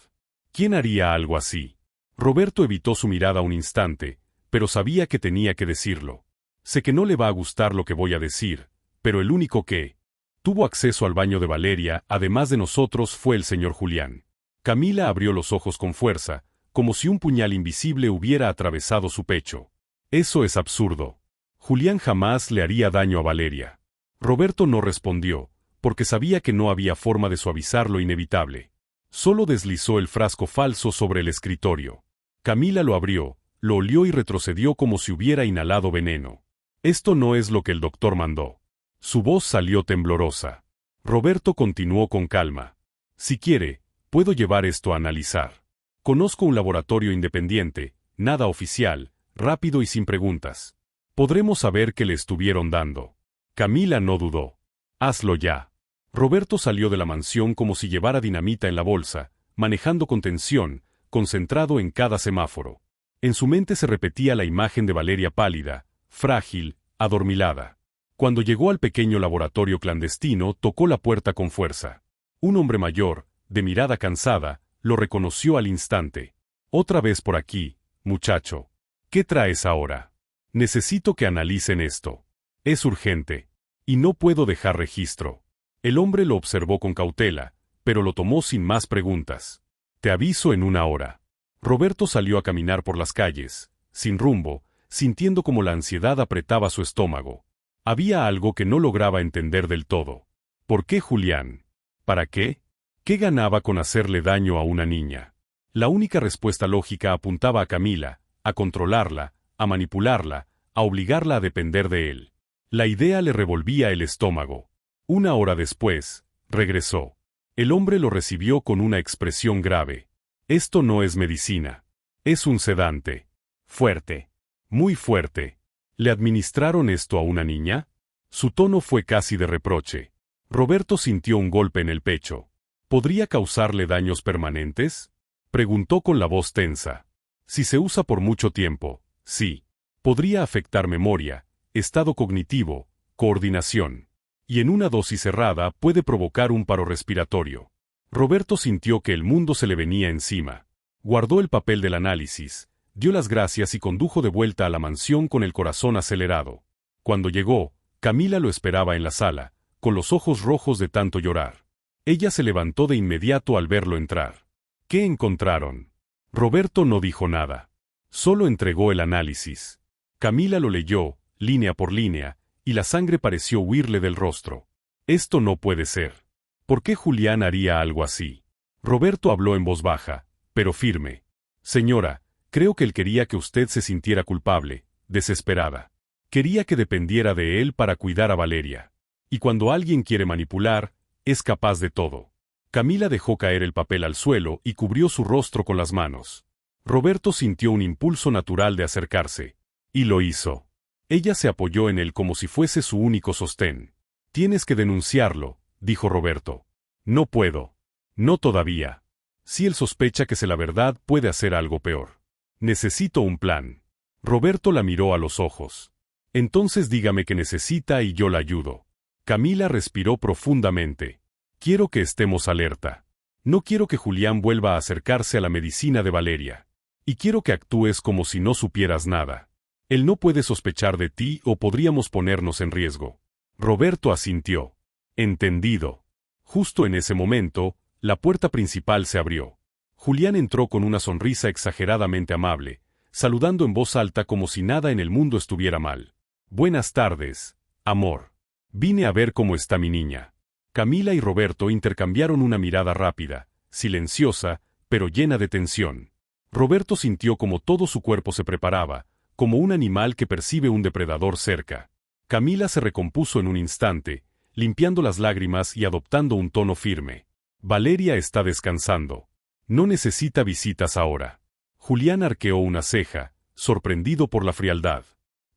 ¿Quién haría algo así? Roberto evitó su mirada un instante, pero sabía que tenía que decirlo. Sé que no le va a gustar lo que voy a decir, pero el único que tuvo acceso al baño de Valeria, además de nosotros, fue el señor Julián. Camila abrió los ojos con fuerza, como si un puñal invisible hubiera atravesado su pecho. Eso es absurdo. Julián jamás le haría daño a Valeria. Roberto no respondió, porque sabía que no había forma de suavizar lo inevitable. Solo deslizó el frasco falso sobre el escritorio. Camila lo abrió, lo olió y retrocedió como si hubiera inhalado veneno. Esto no es lo que el doctor mandó. Su voz salió temblorosa. Roberto continuó con calma. Si quiere, puedo llevar esto a analizar. Conozco un laboratorio independiente, nada oficial, rápido y sin preguntas. Podremos saber qué le estuvieron dando. Camila no dudó. Hazlo ya. Roberto salió de la mansión como si llevara dinamita en la bolsa, manejando con tensión, concentrado en cada semáforo. En su mente se repetía la imagen de Valeria pálida, frágil, adormilada. Cuando llegó al pequeño laboratorio clandestino, tocó la puerta con fuerza. Un hombre mayor, de mirada cansada, lo reconoció al instante. Otra vez por aquí, muchacho. ¿Qué traes ahora? Necesito que analicen esto. Es urgente. Y no puedo dejar registro. El hombre lo observó con cautela, pero lo tomó sin más preguntas. Te aviso en una hora. Roberto salió a caminar por las calles, sin rumbo, sintiendo como la ansiedad apretaba su estómago. Había algo que no lograba entender del todo. ¿Por qué Julián? ¿Para qué? ¿Qué ganaba con hacerle daño a una niña? La única respuesta lógica apuntaba a Camila, a controlarla, a manipularla, a obligarla a depender de él. La idea le revolvía el estómago. Una hora después, regresó. El hombre lo recibió con una expresión grave. Esto no es medicina. Es un sedante. Fuerte. Muy fuerte. ¿Le administraron esto a una niña? Su tono fue casi de reproche. Roberto sintió un golpe en el pecho. ¿Podría causarle daños permanentes? Preguntó con la voz tensa. Si se usa por mucho tiempo, sí. Podría afectar memoria, estado cognitivo, coordinación. Y en una dosis errada puede provocar un paro respiratorio. Roberto sintió que el mundo se le venía encima. Guardó el papel del análisis, dio las gracias y condujo de vuelta a la mansión con el corazón acelerado. Cuando llegó, Camila lo esperaba en la sala, con los ojos rojos de tanto llorar. Ella se levantó de inmediato al verlo entrar. ¿Qué encontraron? Roberto no dijo nada. Solo entregó el análisis. Camila lo leyó, línea por línea, y la sangre pareció huirle del rostro. Esto no puede ser. ¿Por qué Julián haría algo así? Roberto habló en voz baja, pero firme. Señora, creo que él quería que usted se sintiera culpable, desesperada. Quería que dependiera de él para cuidar a Valeria. Y cuando alguien quiere manipular, es capaz de todo. Camila dejó caer el papel al suelo y cubrió su rostro con las manos. Roberto sintió un impulso natural de acercarse. Y lo hizo. Ella se apoyó en él como si fuese su único sostén. Tienes que denunciarlo, dijo Roberto. No puedo. No todavía. Si él sospecha que sé la verdad, puede hacer algo peor. Necesito un plan. Roberto la miró a los ojos. Entonces dígame qué necesita y yo la ayudo. Camila respiró profundamente. Quiero que estemos alerta. No quiero que Julián vuelva a acercarse a la medicina de Valeria. Y quiero que actúes como si no supieras nada. Él no puede sospechar de ti o podríamos ponernos en riesgo. Roberto asintió. Entendido. Justo en ese momento, la puerta principal se abrió. Julián entró con una sonrisa exageradamente amable, saludando en voz alta como si nada en el mundo estuviera mal. Buenas tardes, amor. Vine a ver cómo está mi niña. Camila y Roberto intercambiaron una mirada rápida, silenciosa, pero llena de tensión. Roberto sintió como todo su cuerpo se preparaba, como un animal que percibe un depredador cerca. Camila se recompuso en un instante, limpiando las lágrimas y adoptando un tono firme. Valeria está descansando. No necesita visitas ahora. Julián arqueó una ceja, sorprendido por la frialdad.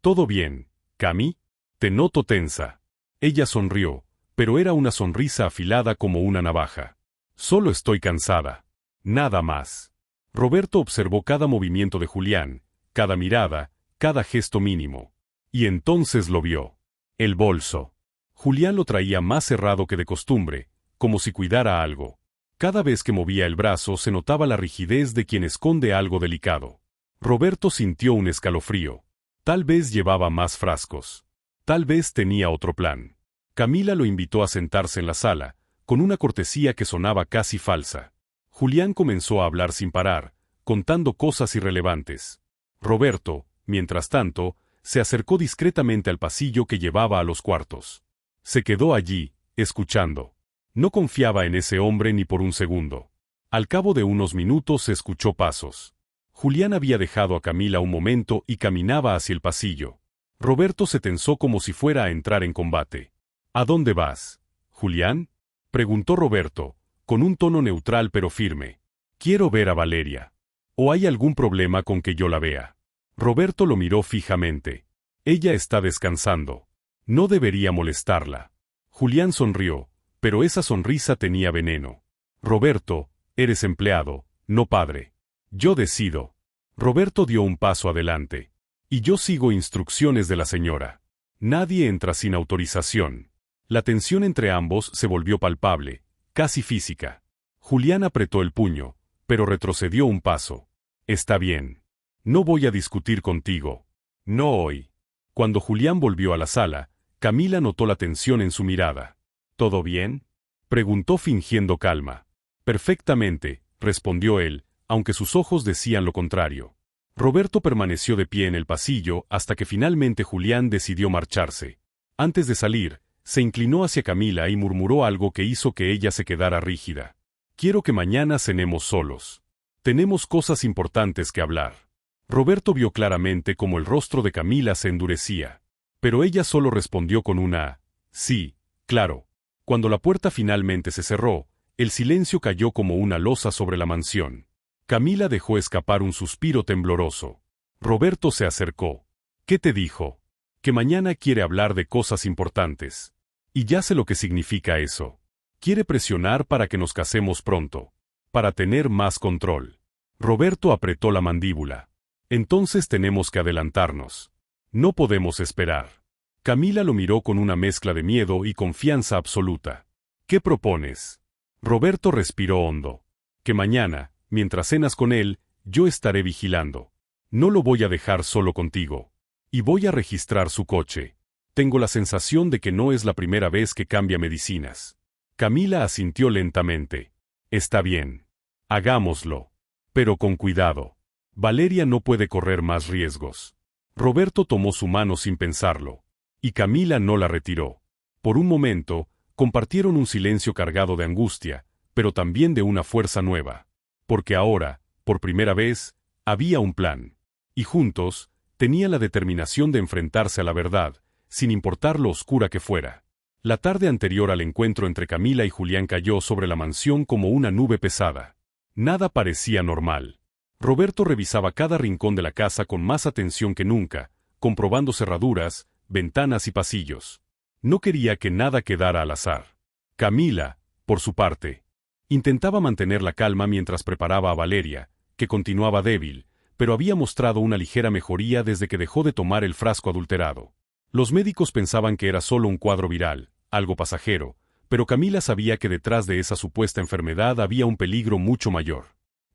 ¿Todo bien, Cami? Te noto tensa. Ella sonrió, pero era una sonrisa afilada como una navaja. Solo estoy cansada. Nada más. Roberto observó cada movimiento de Julián, cada mirada, cada gesto mínimo. Y entonces lo vio. El bolso. Julián lo traía más cerrado que de costumbre, como si cuidara algo. Cada vez que movía el brazo se notaba la rigidez de quien esconde algo delicado. Roberto sintió un escalofrío. Tal vez llevaba más frascos. Tal vez tenía otro plan. Camila lo invitó a sentarse en la sala, con una cortesía que sonaba casi falsa. Julián comenzó a hablar sin parar, contando cosas irrelevantes. Roberto, mientras tanto, se acercó discretamente al pasillo que llevaba a los cuartos. Se quedó allí, escuchando. No confiaba en ese hombre ni por un segundo. Al cabo de unos minutos se escuchó pasos. Julián había dejado a Camila un momento y caminaba hacia el pasillo. Roberto se tensó como si fuera a entrar en combate. ¿A dónde vas, Julián? Preguntó Roberto, con un tono neutral pero firme. Quiero ver a Valeria. ¿O hay algún problema con que yo la vea? Roberto lo miró fijamente. Ella está descansando. No debería molestarla. Julián sonrió, pero esa sonrisa tenía veneno. Roberto, eres empleado, no padre. Yo decido. Roberto dio un paso adelante. Y yo sigo instrucciones de la señora. Nadie entra sin autorización. La tensión entre ambos se volvió palpable, casi física. Julián apretó el puño, pero retrocedió un paso. Está bien. No voy a discutir contigo. No hoy. Cuando Julián volvió a la sala, Camila notó la tensión en su mirada. ¿Todo bien? Preguntó fingiendo calma. Perfectamente, respondió él, aunque sus ojos decían lo contrario. Roberto permaneció de pie en el pasillo hasta que finalmente Julián decidió marcharse. Antes de salir, se inclinó hacia Camila y murmuró algo que hizo que ella se quedara rígida. Quiero que mañana cenemos solos. Tenemos cosas importantes que hablar. Roberto vio claramente cómo el rostro de Camila se endurecía. Pero ella solo respondió con una sí, claro. Cuando la puerta finalmente se cerró, el silencio cayó como una losa sobre la mansión. Camila dejó escapar un suspiro tembloroso. Roberto se acercó. ¿Qué te dijo? Que mañana quiere hablar de cosas importantes. Y ya sé lo que significa eso. Quiere presionar para que nos casemos pronto. Para tener más control. Roberto apretó la mandíbula. Entonces tenemos que adelantarnos. No podemos esperar. Camila lo miró con una mezcla de miedo y confianza absoluta. ¿Qué propones? Roberto respiró hondo. Que mañana, mientras cenas con él, yo estaré vigilando. No lo voy a dejar solo contigo. Y voy a registrar su coche. Tengo la sensación de que no es la primera vez que cambia medicinas. Camila asintió lentamente. Está bien. Hagámoslo. Pero con cuidado. Valeria no puede correr más riesgos. Roberto tomó su mano sin pensarlo. Y Camila no la retiró. Por un momento, compartieron un silencio cargado de angustia, pero también de una fuerza nueva. Porque ahora, por primera vez, había un plan. Y juntos, tenían la determinación de enfrentarse a la verdad, sin importar lo oscura que fuera. La tarde anterior al encuentro entre Camila y Julián cayó sobre la mansión como una nube pesada. Nada parecía normal. Roberto revisaba cada rincón de la casa con más atención que nunca, comprobando cerraduras, ventanas y pasillos. No quería que nada quedara al azar. Camila, por su parte, intentaba mantener la calma mientras preparaba a Valeria, que continuaba débil, pero había mostrado una ligera mejoría desde que dejó de tomar el frasco adulterado. Los médicos pensaban que era solo un cuadro viral, algo pasajero, pero Camila sabía que detrás de esa supuesta enfermedad había un peligro mucho mayor.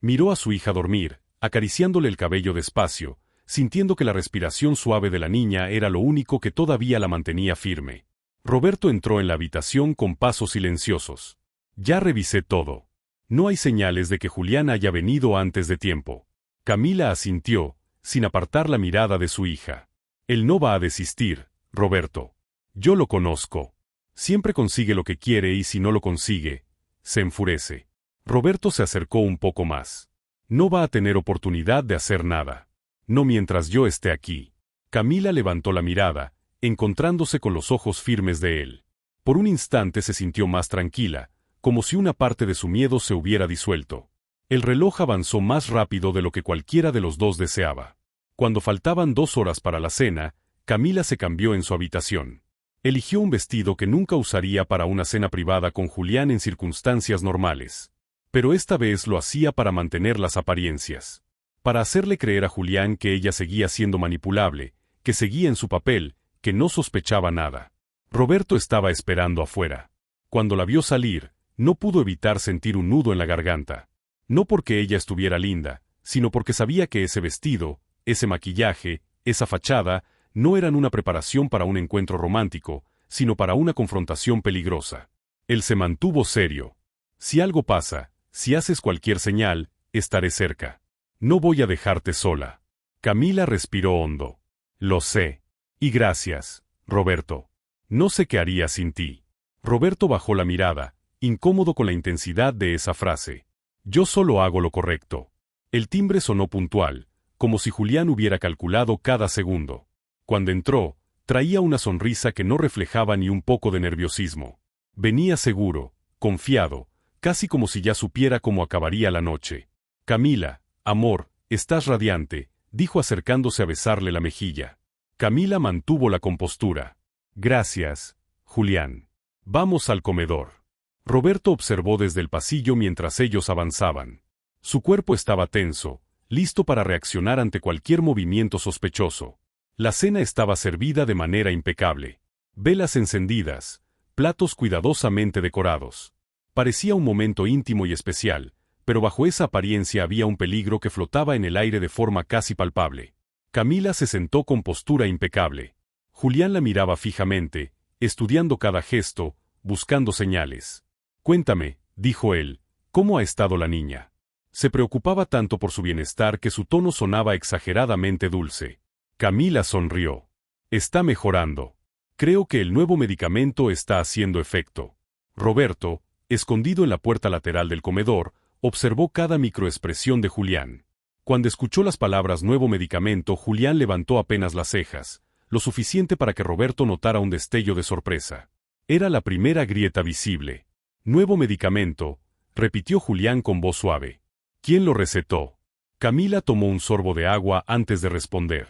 Miró a su hija dormir, acariciándole el cabello despacio, sintiendo que la respiración suave de la niña era lo único que todavía la mantenía firme. Roberto entró en la habitación con pasos silenciosos. Ya revisé todo. No hay señales de que Julián haya venido antes de tiempo. Camila asintió, sin apartar la mirada de su hija. Él no va a desistir, Roberto. Yo lo conozco. Siempre consigue lo que quiere y si no lo consigue, se enfurece. Roberto se acercó un poco más. No va a tener oportunidad de hacer nada. No mientras yo esté aquí. Camila levantó la mirada, encontrándose con los ojos firmes de él. Por un instante se sintió más tranquila, como si una parte de su miedo se hubiera disuelto. El reloj avanzó más rápido de lo que cualquiera de los dos deseaba. Cuando faltaban 2 horas para la cena, Camila se cambió en su habitación. Eligió un vestido que nunca usaría para una cena privada con Julián en circunstancias normales. Pero esta vez lo hacía para mantener las apariencias. Para hacerle creer a Julián que ella seguía siendo manipulable, que seguía en su papel, que no sospechaba nada. Roberto estaba esperando afuera. Cuando la vio salir, no pudo evitar sentir un nudo en la garganta. No porque ella estuviera linda, sino porque sabía que ese vestido, ese maquillaje, esa fachada, no eran una preparación para un encuentro romántico, sino para una confrontación peligrosa. Él se mantuvo serio. Si algo pasa, si haces cualquier señal, estaré cerca. No voy a dejarte sola. Camila respiró hondo. Lo sé. Y gracias, Roberto. No sé qué haría sin ti. Roberto bajó la mirada, incómodo con la intensidad de esa frase. Yo solo hago lo correcto. El timbre sonó puntual, como si Julián hubiera calculado cada segundo. Cuando entró, traía una sonrisa que no reflejaba ni un poco de nerviosismo. Venía seguro, confiado, casi como si ya supiera cómo acabaría la noche. Camila, amor, estás radiante, dijo acercándose a besarle la mejilla. Camila mantuvo la compostura. Gracias, Julián. Vamos al comedor. Roberto observó desde el pasillo mientras ellos avanzaban. Su cuerpo estaba tenso, listo para reaccionar ante cualquier movimiento sospechoso. La cena estaba servida de manera impecable. Velas encendidas, platos cuidadosamente decorados. Parecía un momento íntimo y especial, pero bajo esa apariencia había un peligro que flotaba en el aire de forma casi palpable. Camila se sentó con postura impecable. Julián la miraba fijamente, estudiando cada gesto, buscando señales. Cuéntame, dijo él, ¿cómo ha estado la niña? Se preocupaba tanto por su bienestar que su tono sonaba exageradamente dulce. Camila sonrió. Está mejorando. Creo que el nuevo medicamento está haciendo efecto. Roberto, escondido en la puerta lateral del comedor, observó cada microexpresión de Julián. Cuando escuchó las palabras nuevo medicamento, Julián levantó apenas las cejas, lo suficiente para que Roberto notara un destello de sorpresa. Era la primera grieta visible. Nuevo medicamento, repitió Julián con voz suave. ¿Quién lo recetó? Camila tomó un sorbo de agua antes de responder.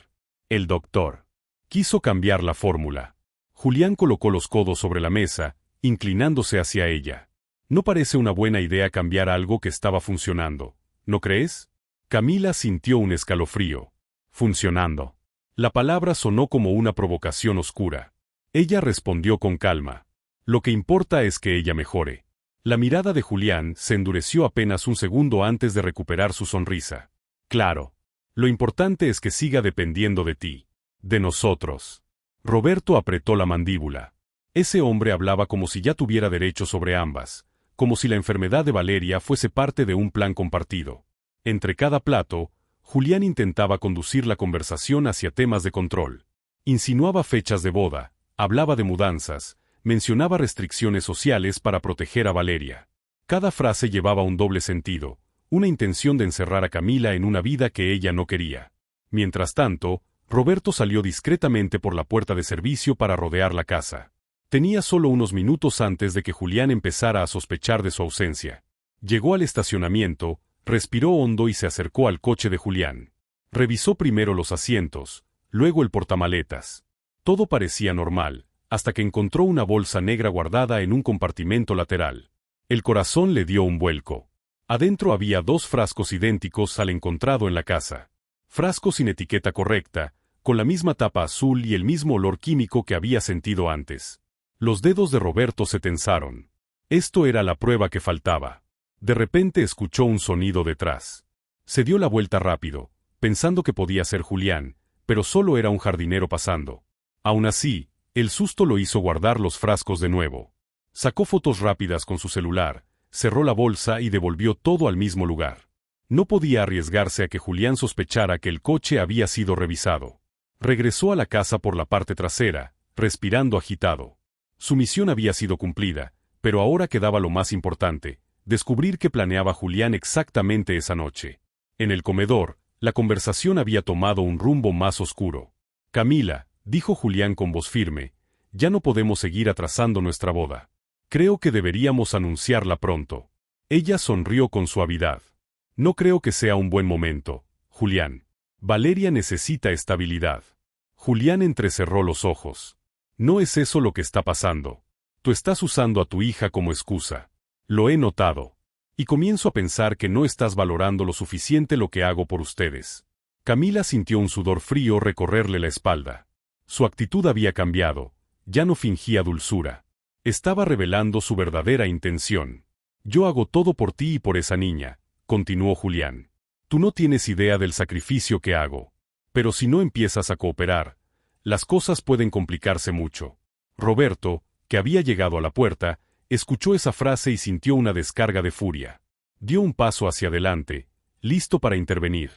El doctor. Quiso cambiar la fórmula. Julián colocó los codos sobre la mesa, inclinándose hacia ella. No parece una buena idea cambiar algo que estaba funcionando, ¿no crees? Camila sintió un escalofrío. Funcionando. La palabra sonó como una provocación oscura. Ella respondió con calma. Lo que importa es que ella mejore. La mirada de Julián se endureció apenas un segundo antes de recuperar su sonrisa. Claro. Lo importante es que siga dependiendo de ti. De nosotros. Roberto apretó la mandíbula. Ese hombre hablaba como si ya tuviera derecho sobre ambas, como si la enfermedad de Valeria fuese parte de un plan compartido. Entre cada plato, Julián intentaba conducir la conversación hacia temas de control. Insinuaba fechas de boda, hablaba de mudanzas, mencionaba restricciones sociales para proteger a Valeria. Cada frase llevaba un doble sentido, una intención de encerrar a Camila en una vida que ella no quería. Mientras tanto, Roberto salió discretamente por la puerta de servicio para rodear la casa. Tenía solo unos minutos antes de que Julián empezara a sospechar de su ausencia. Llegó al estacionamiento, respiró hondo y se acercó al coche de Julián. Revisó primero los asientos, luego el portamaletas. Todo parecía normal, hasta que encontró una bolsa negra guardada en un compartimento lateral. El corazón le dio un vuelco. Adentro había 2 frascos idénticos al encontrado en la casa. Frascos sin etiqueta correcta, con la misma tapa azul y el mismo olor químico que había sentido antes. Los dedos de Roberto se tensaron. Esto era la prueba que faltaba. De repente escuchó un sonido detrás. Se dio la vuelta rápido, pensando que podía ser Julián, pero solo era un jardinero pasando. Aún así, el susto lo hizo guardar los frascos de nuevo. Sacó fotos rápidas con su celular, cerró la bolsa y devolvió todo al mismo lugar. No podía arriesgarse a que Julián sospechara que el coche había sido revisado. Regresó a la casa por la parte trasera, respirando agitado. Su misión había sido cumplida, pero ahora quedaba lo más importante, descubrir qué planeaba Julián exactamente esa noche. En el comedor, la conversación había tomado un rumbo más oscuro. Camila, dijo Julián con voz firme, ya no podemos seguir atrasando nuestra boda. Creo que deberíamos anunciarla pronto. Ella sonrió con suavidad. No creo que sea un buen momento, Julián. Valeria necesita estabilidad. Julián entrecerró los ojos. No es eso lo que está pasando. Tú estás usando a tu hija como excusa. Lo he notado. Y comienzo a pensar que no estás valorando lo suficiente lo que hago por ustedes. Camila sintió un sudor frío recorrerle la espalda. Su actitud había cambiado. Ya no fingía dulzura. Estaba revelando su verdadera intención. Yo hago todo por ti y por esa niña, continuó Julián. Tú no tienes idea del sacrificio que hago. Pero si no empiezas a cooperar, las cosas pueden complicarse mucho. Roberto, que había llegado a la puerta, escuchó esa frase y sintió una descarga de furia. Dio un paso hacia adelante, listo para intervenir.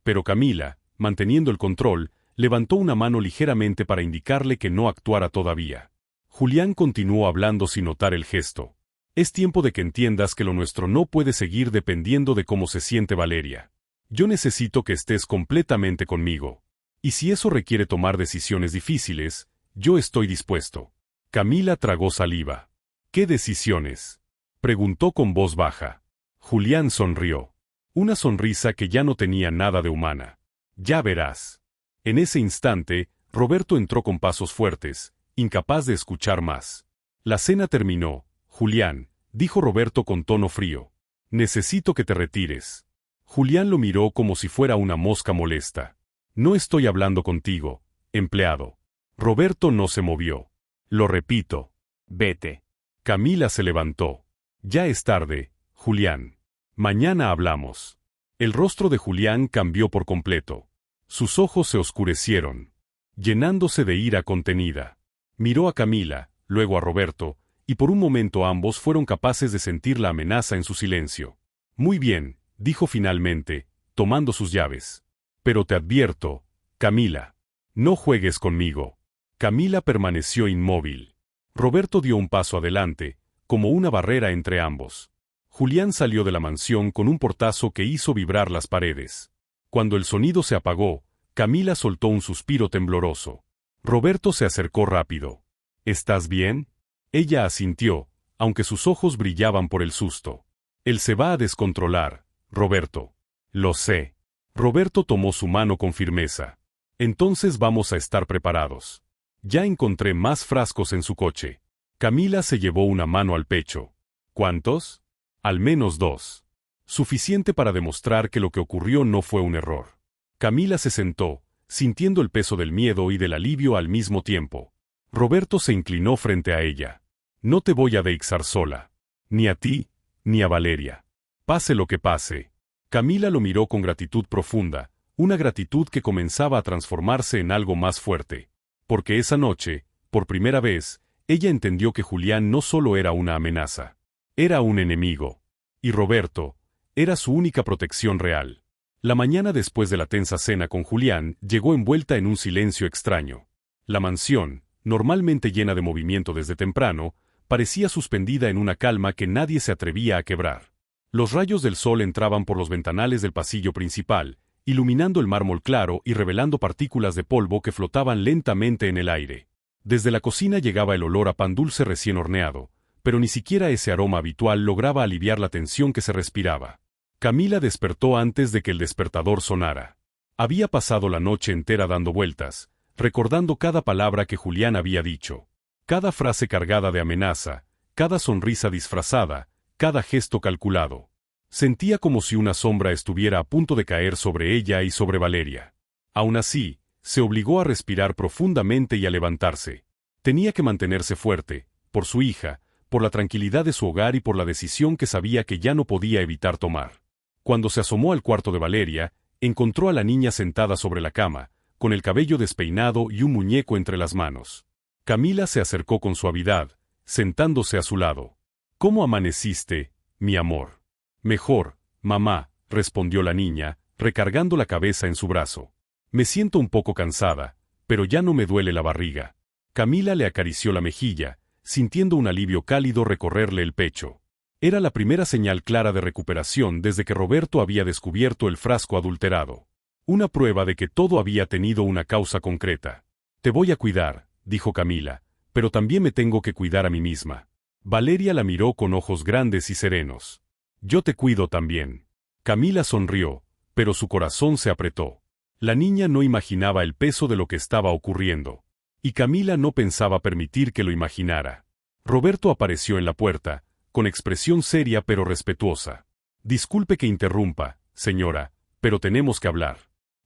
Pero Camila, manteniendo el control, levantó una mano ligeramente para indicarle que no actuara todavía. Julián continuó hablando sin notar el gesto. Es tiempo de que entiendas que lo nuestro no puede seguir dependiendo de cómo se siente Valeria. Yo necesito que estés completamente conmigo. Y si eso requiere tomar decisiones difíciles, yo estoy dispuesto. Camila tragó saliva. ¿Qué decisiones?, preguntó con voz baja. Julián sonrió. Una sonrisa que ya no tenía nada de humana. Ya verás. En ese instante, Roberto entró con pasos fuertes, incapaz de escuchar más. La cena terminó, Julián, dijo Roberto con tono frío. Necesito que te retires. Julián lo miró como si fuera una mosca molesta. No estoy hablando contigo, empleado. Roberto no se movió. Lo repito. Vete. Camila se levantó. Ya es tarde, Julián. Mañana hablamos. El rostro de Julián cambió por completo. Sus ojos se oscurecieron, llenándose de ira contenida. Miró a Camila, luego a Roberto, y por un momento ambos fueron capaces de sentir la amenaza en su silencio. Muy bien, dijo finalmente, tomando sus llaves. Pero te advierto, Camila, no juegues conmigo. Camila permaneció inmóvil. Roberto dio un paso adelante, como una barrera entre ambos. Julián salió de la mansión con un portazo que hizo vibrar las paredes. Cuando el sonido se apagó, Camila soltó un suspiro tembloroso. Roberto se acercó rápido. ¿Estás bien? Ella asintió, aunque sus ojos brillaban por el susto. Él se va a descontrolar, Roberto. Lo sé. Roberto tomó su mano con firmeza. Entonces vamos a estar preparados. Ya encontré más frascos en su coche. Camila se llevó una mano al pecho. ¿Cuántos? Al menos 2. Suficiente para demostrar que lo que ocurrió no fue un error. Camila se sentó, sintiendo el peso del miedo y del alivio al mismo tiempo. Roberto se inclinó frente a ella. No te voy a deixar sola. Ni a ti, ni a Valeria. Pase lo que pase. Camila lo miró con gratitud profunda, una gratitud que comenzaba a transformarse en algo más fuerte. Porque esa noche, por primera vez, Ella entendió que Julián no solo era una amenaza, era un enemigo. Y Roberto era su única protección real. La mañana después de la tensa cena con Julián llegó envuelta en un silencio extraño. La mansión, normalmente llena de movimiento desde temprano, parecía suspendida en una calma que nadie se atrevía a quebrar. Los rayos del sol entraban por los ventanales del pasillo principal, iluminando el mármol claro y revelando partículas de polvo que flotaban lentamente en el aire. Desde la cocina llegaba el olor a pan dulce recién horneado, pero ni siquiera ese aroma habitual lograba aliviar la tensión que se respiraba. Camila despertó antes de que el despertador sonara. Había pasado la noche entera dando vueltas, recordando cada palabra que Julián había dicho, cada frase cargada de amenaza, cada sonrisa disfrazada, cada gesto calculado. Sentía como si una sombra estuviera a punto de caer sobre ella y sobre Valeria. Aún así, se obligó a respirar profundamente y a levantarse. Tenía que mantenerse fuerte, por su hija, por la tranquilidad de su hogar y por la decisión que sabía que ya no podía evitar tomar. Cuando se asomó al cuarto de Valeria, encontró a la niña sentada sobre la cama, con el cabello despeinado y un muñeco entre las manos. Camila se acercó con suavidad, sentándose a su lado. «¿Cómo amaneciste, mi amor?» «Mejor, mamá», respondió la niña, recargando la cabeza en su brazo. «Me siento un poco cansada, pero ya no me duele la barriga». Camila le acarició la mejilla, sintiendo un alivio cálido recorrerle el pecho. Era la primera señal clara de recuperación desde que Roberto había descubierto el frasco adulterado. Una prueba de que todo había tenido una causa concreta. «Te voy a cuidar», dijo Camila, «pero también me tengo que cuidar a mí misma». Valeria la miró con ojos grandes y serenos. «Yo te cuido también». Camila sonrió, pero su corazón se apretó. La niña no imaginaba el peso de lo que estaba ocurriendo. Y Camila no pensaba permitir que lo imaginara. Roberto apareció en la puerta, con expresión seria pero respetuosa. «Disculpe que interrumpa, señora, pero tenemos que hablar».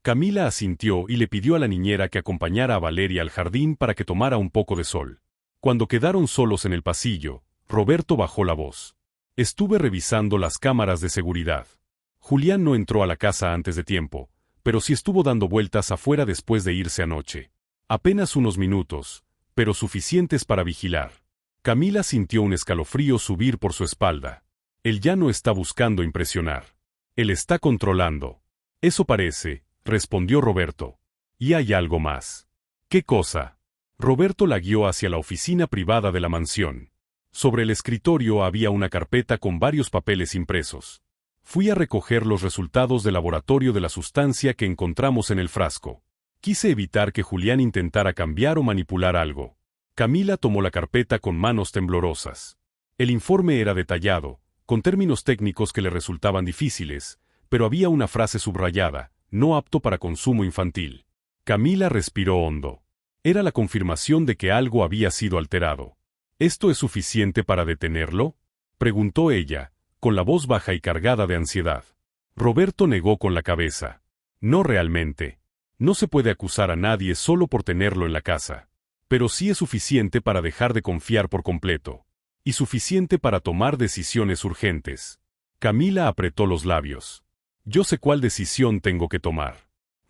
Camila asintió y le pidió a la niñera que acompañara a Valeria al jardín para que tomara un poco de sol. Cuando quedaron solos en el pasillo, Roberto bajó la voz. «Estuve revisando las cámaras de seguridad. Julián no entró a la casa antes de tiempo, pero sí estuvo dando vueltas afuera después de irse anoche. Apenas unos minutos, pero suficientes para vigilar». Camila sintió un escalofrío subir por su espalda. Él ya no está buscando impresionar. Él está controlando. «Eso parece», respondió Roberto. «Y hay algo más». «¿Qué cosa?» Roberto la guió hacia la oficina privada de la mansión. Sobre el escritorio había una carpeta con varios papeles impresos. «Fui a recoger los resultados del laboratorio de la sustancia que encontramos en el frasco. Quise evitar que Julián intentara cambiar o manipular algo». Camila tomó la carpeta con manos temblorosas. El informe era detallado, con términos técnicos que le resultaban difíciles, pero había una frase subrayada: «no apto para consumo infantil». Camila respiró hondo. Era la confirmación de que algo había sido alterado. «¿Esto es suficiente para detenerlo?», preguntó ella, con la voz baja y cargada de ansiedad. Roberto negó con la cabeza. «No realmente. No se puede acusar a nadie solo por tenerlo en la casa. Pero sí es suficiente para dejar de confiar por completo. Y suficiente para tomar decisiones urgentes». Camila apretó los labios. «Yo sé cuál decisión tengo que tomar».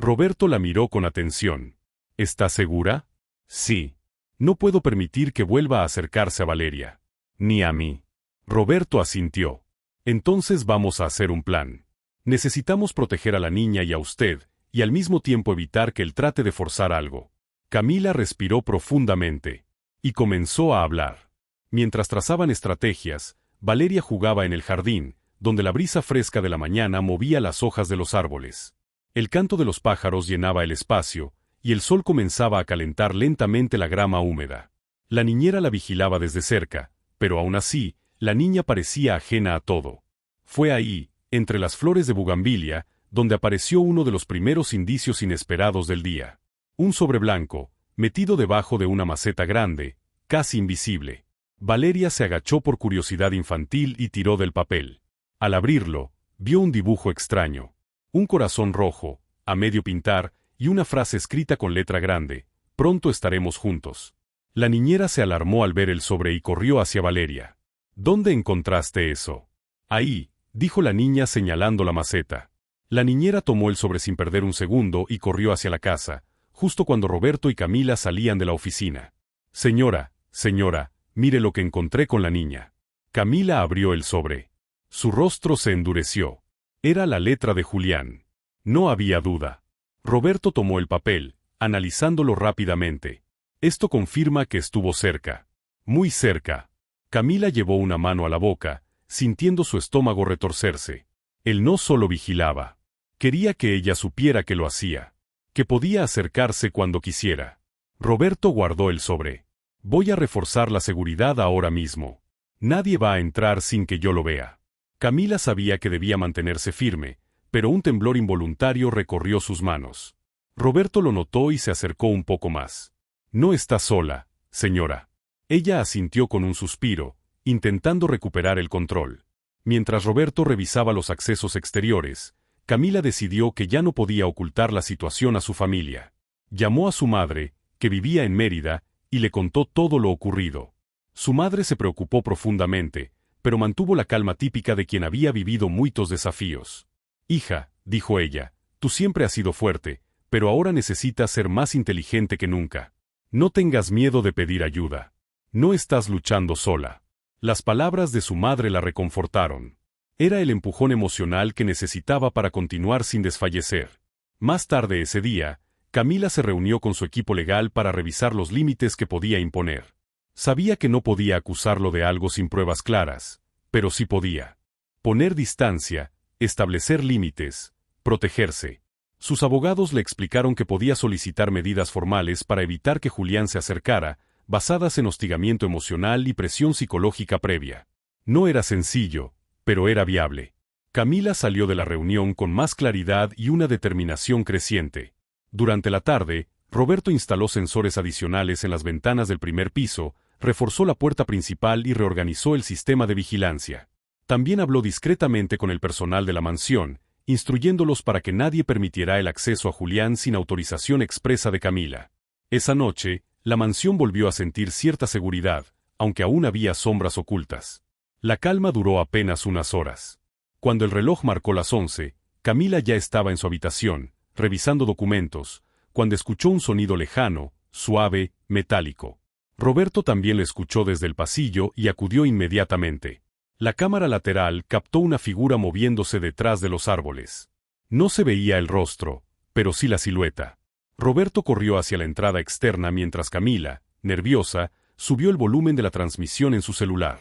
Roberto la miró con atención. «¿Estás segura?» «Sí. No puedo permitir que vuelva a acercarse a Valeria. Ni a mí». Roberto asintió. «Entonces vamos a hacer un plan. Necesitamos proteger a la niña y a usted, y al mismo tiempo evitar que él trate de forzar algo». Camila respiró profundamente. Y comenzó a hablar. Mientras trazaban estrategias, Valeria jugaba en el jardín, donde la brisa fresca de la mañana movía las hojas de los árboles. El canto de los pájaros llenaba el espacio, y el sol comenzaba a calentar lentamente la grama húmeda. La niñera la vigilaba desde cerca, pero aún así, la niña parecía ajena a todo. Fue ahí, entre las flores de bugambilia, donde apareció uno de los primeros indicios inesperados del día. Un sobre blanco, metido debajo de una maceta grande, casi invisible. Valeria se agachó por curiosidad infantil y tiró del papel. Al abrirlo, vio un dibujo extraño. Un corazón rojo, a medio pintar, y una frase escrita con letra grande: «Pronto estaremos juntos». La niñera se alarmó al ver el sobre y corrió hacia Valeria. «¿Dónde encontraste eso?» «Ahí», dijo la niña señalando la maceta. La niñera tomó el sobre sin perder un segundo y corrió hacia la casa, justo cuando Roberto y Camila salían de la oficina. «Señora», Señora, mire lo que encontré con la niña. Camila abrió el sobre. Su rostro se endureció. Era la letra de Julián. No había duda. Roberto tomó el papel, analizándolo rápidamente. Esto confirma que estuvo cerca. Muy cerca. Camila llevó una mano a la boca, sintiendo su estómago retorcerse. Él no solo vigilaba. Quería que ella supiera que lo hacía. Que podía acercarse cuando quisiera. Roberto guardó el sobre. Voy a reforzar la seguridad ahora mismo. Nadie va a entrar sin que yo lo vea. Camila sabía que debía mantenerse firme, pero un temblor involuntario recorrió sus manos. Roberto lo notó y se acercó un poco más. No está sola, señora. Ella asintió con un suspiro, intentando recuperar el control. Mientras Roberto revisaba los accesos exteriores, Camila decidió que ya no podía ocultar la situación a su familia. Llamó a su madre, que vivía en Mérida, y le contó todo lo ocurrido. Su madre se preocupó profundamente, pero mantuvo la calma típica de quien había vivido muchos desafíos. Hija, dijo ella, tú siempre has sido fuerte, pero ahora necesitas ser más inteligente que nunca. No tengas miedo de pedir ayuda. No estás luchando sola. Las palabras de su madre la reconfortaron. Era el empujón emocional que necesitaba para continuar sin desfallecer. Más tarde ese día, Camila se reunió con su equipo legal para revisar los límites que podía imponer. Sabía que no podía acusarlo de algo sin pruebas claras, pero sí podía poner distancia, establecer límites, protegerse. Sus abogados le explicaron que podía solicitar medidas formales para evitar que Julián se acercara, basadas en hostigamiento emocional y presión psicológica previa. No era sencillo, pero era viable. Camila salió de la reunión con más claridad y una determinación creciente. Durante la tarde, Roberto instaló sensores adicionales en las ventanas del primer piso, reforzó la puerta principal y reorganizó el sistema de vigilancia. También habló discretamente con el personal de la mansión, instruyéndolos para que nadie permitiera el acceso a Julián sin autorización expresa de Camila. Esa noche, la mansión volvió a sentir cierta seguridad, aunque aún había sombras ocultas. La calma duró apenas unas horas. Cuando el reloj marcó las 11, Camila ya estaba en su habitación, revisando documentos, cuando escuchó un sonido lejano, suave, metálico. Roberto también lo escuchó desde el pasillo y acudió inmediatamente. La cámara lateral captó una figura moviéndose detrás de los árboles. No se veía el rostro, pero sí la silueta. Roberto corrió hacia la entrada externa mientras Camila, nerviosa, subió el volumen de la transmisión en su celular.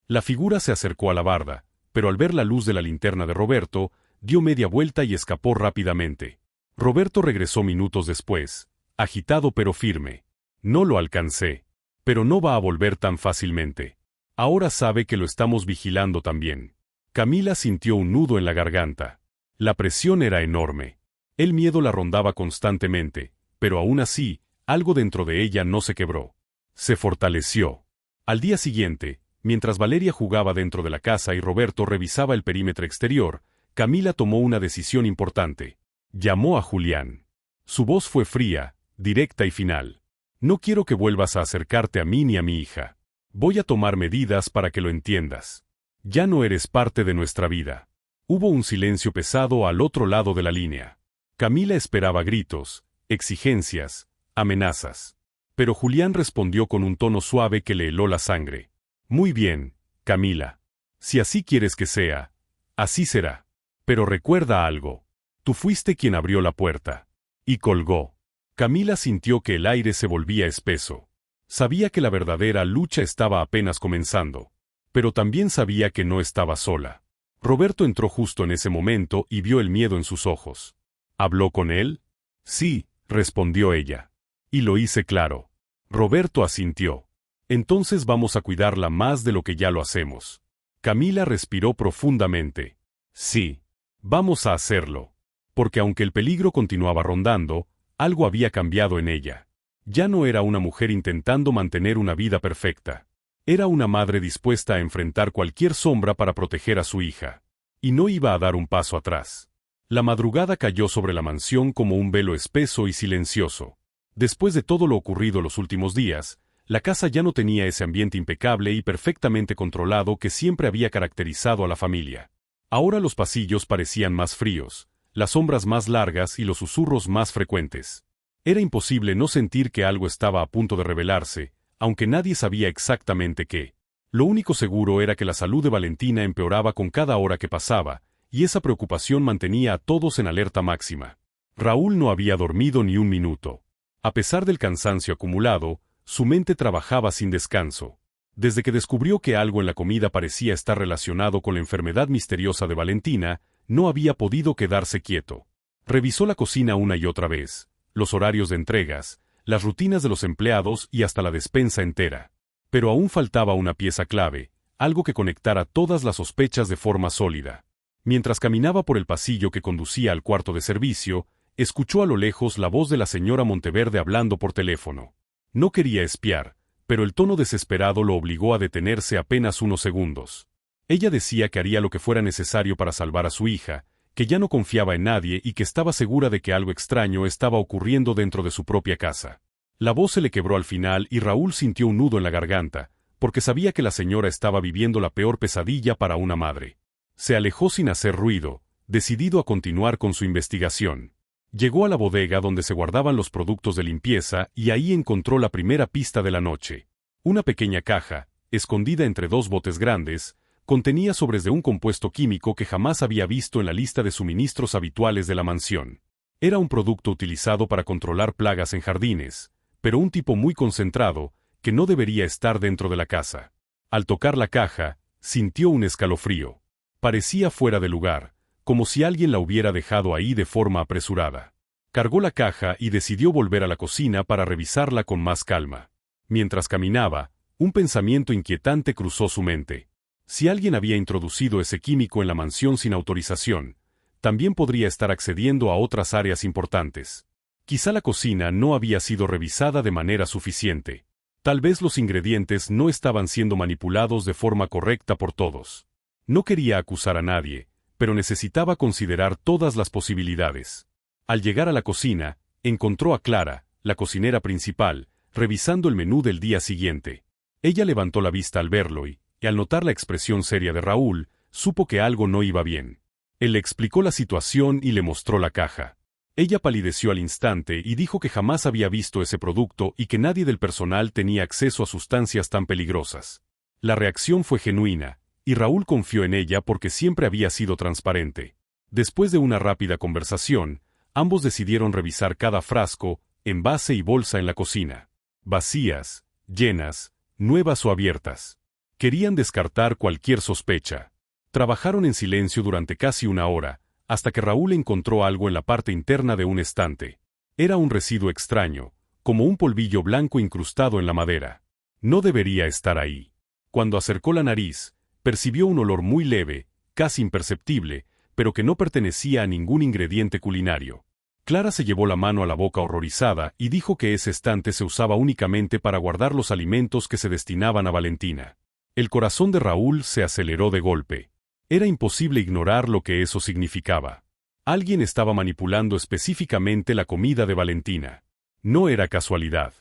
La figura se acercó a la barda, pero al ver la luz de la linterna de Roberto, dio media vuelta y escapó rápidamente. Roberto regresó minutos después, agitado pero firme. No lo alcancé. Pero no va a volver tan fácilmente. Ahora sabe que lo estamos vigilando también. Camila sintió un nudo en la garganta. La presión era enorme. El miedo la rondaba constantemente, pero aún así, algo dentro de ella no se quebró. Se fortaleció. Al día siguiente, mientras Valeria jugaba dentro de la casa y Roberto revisaba el perímetro exterior, Camila tomó una decisión importante. Llamó a Julián. Su voz fue fría, directa y final. No quiero que vuelvas a acercarte a mí ni a mi hija. Voy a tomar medidas para que lo entiendas. Ya no eres parte de nuestra vida. Hubo un silencio pesado al otro lado de la línea. Camila esperaba gritos, exigencias, amenazas. Pero Julián respondió con un tono suave que le heló la sangre. Muy bien, Camila. Si así quieres que sea, así será. Pero recuerda algo. Tú fuiste quien abrió la puerta. Y colgó. Camila sintió que el aire se volvía espeso. Sabía que la verdadera lucha estaba apenas comenzando. Pero también sabía que no estaba sola. Roberto entró justo en ese momento y vio el miedo en sus ojos. ¿Habló con él? Sí, respondió ella. Y lo hice claro. Roberto asintió. Entonces vamos a cuidarla más de lo que ya lo hacemos. Camila respiró profundamente. Sí, vamos a hacerlo. Porque aunque el peligro continuaba rondando, algo había cambiado en ella. Ya no era una mujer intentando mantener una vida perfecta. Era una madre dispuesta a enfrentar cualquier sombra para proteger a su hija. Y no iba a dar un paso atrás. La madrugada cayó sobre la mansión como un velo espeso y silencioso. Después de todo lo ocurrido los últimos días, la casa ya no tenía ese ambiente impecable y perfectamente controlado que siempre había caracterizado a la familia. Ahora los pasillos parecían más fríos, las sombras más largas y los susurros más frecuentes. Era imposible no sentir que algo estaba a punto de revelarse, aunque nadie sabía exactamente qué. Lo único seguro era que la salud de Valentina empeoraba con cada hora que pasaba, y esa preocupación mantenía a todos en alerta máxima. Raúl no había dormido ni un minuto. A pesar del cansancio acumulado, su mente trabajaba sin descanso. Desde que descubrió que algo en la comida parecía estar relacionado con la enfermedad misteriosa de Valentina, no había podido quedarse quieto. Revisó la cocina una y otra vez, los horarios de entregas, las rutinas de los empleados y hasta la despensa entera. Pero aún faltaba una pieza clave, algo que conectara todas las sospechas de forma sólida. Mientras caminaba por el pasillo que conducía al cuarto de servicio, escuchó a lo lejos la voz de la señora Monteverde hablando por teléfono. No quería espiar, pero el tono desesperado lo obligó a detenerse apenas unos segundos. Ella decía que haría lo que fuera necesario para salvar a su hija, que ya no confiaba en nadie y que estaba segura de que algo extraño estaba ocurriendo dentro de su propia casa. La voz se le quebró al final y Raúl sintió un nudo en la garganta, porque sabía que la señora estaba viviendo la peor pesadilla para una madre. Se alejó sin hacer ruido, decidido a continuar con su investigación. Llegó a la bodega donde se guardaban los productos de limpieza y ahí encontró la primera pista de la noche. Una pequeña caja, escondida entre dos botes grandes, contenía sobres de un compuesto químico que jamás había visto en la lista de suministros habituales de la mansión. Era un producto utilizado para controlar plagas en jardines, pero un tipo muy concentrado, que no debería estar dentro de la casa. Al tocar la caja, sintió un escalofrío. Parecía fuera de lugar, como si alguien la hubiera dejado ahí de forma apresurada. Cargó la caja y decidió volver a la cocina para revisarla con más calma. Mientras caminaba, un pensamiento inquietante cruzó su mente. Si alguien había introducido ese químico en la mansión sin autorización, también podría estar accediendo a otras áreas importantes. Quizá la cocina no había sido revisada de manera suficiente. Tal vez los ingredientes no estaban siendo manipulados de forma correcta por todos. No quería acusar a nadie, pero necesitaba considerar todas las posibilidades. Al llegar a la cocina, encontró a Clara, la cocinera principal, revisando el menú del día siguiente. Ella levantó la vista al verlo y al notar la expresión seria de Raúl, supo que algo no iba bien. Él le explicó la situación y le mostró la caja. Ella palideció al instante y dijo que jamás había visto ese producto y que nadie del personal tenía acceso a sustancias tan peligrosas. La reacción fue genuina, y Raúl confió en ella porque siempre había sido transparente. Después de una rápida conversación, ambos decidieron revisar cada frasco, envase y bolsa en la cocina. Vacías, llenas, nuevas o abiertas. Querían descartar cualquier sospecha. Trabajaron en silencio durante casi una hora, hasta que Raúl encontró algo en la parte interna de un estante. Era un residuo extraño, como un polvillo blanco incrustado en la madera. No debería estar ahí. Cuando acercó la nariz, percibió un olor muy leve, casi imperceptible, pero que no pertenecía a ningún ingrediente culinario. Clara se llevó la mano a la boca horrorizada y dijo que ese estante se usaba únicamente para guardar los alimentos que se destinaban a Valentina. El corazón de Raúl se aceleró de golpe. Era imposible ignorar lo que eso significaba. Alguien estaba manipulando específicamente la comida de Valentina. No era casualidad.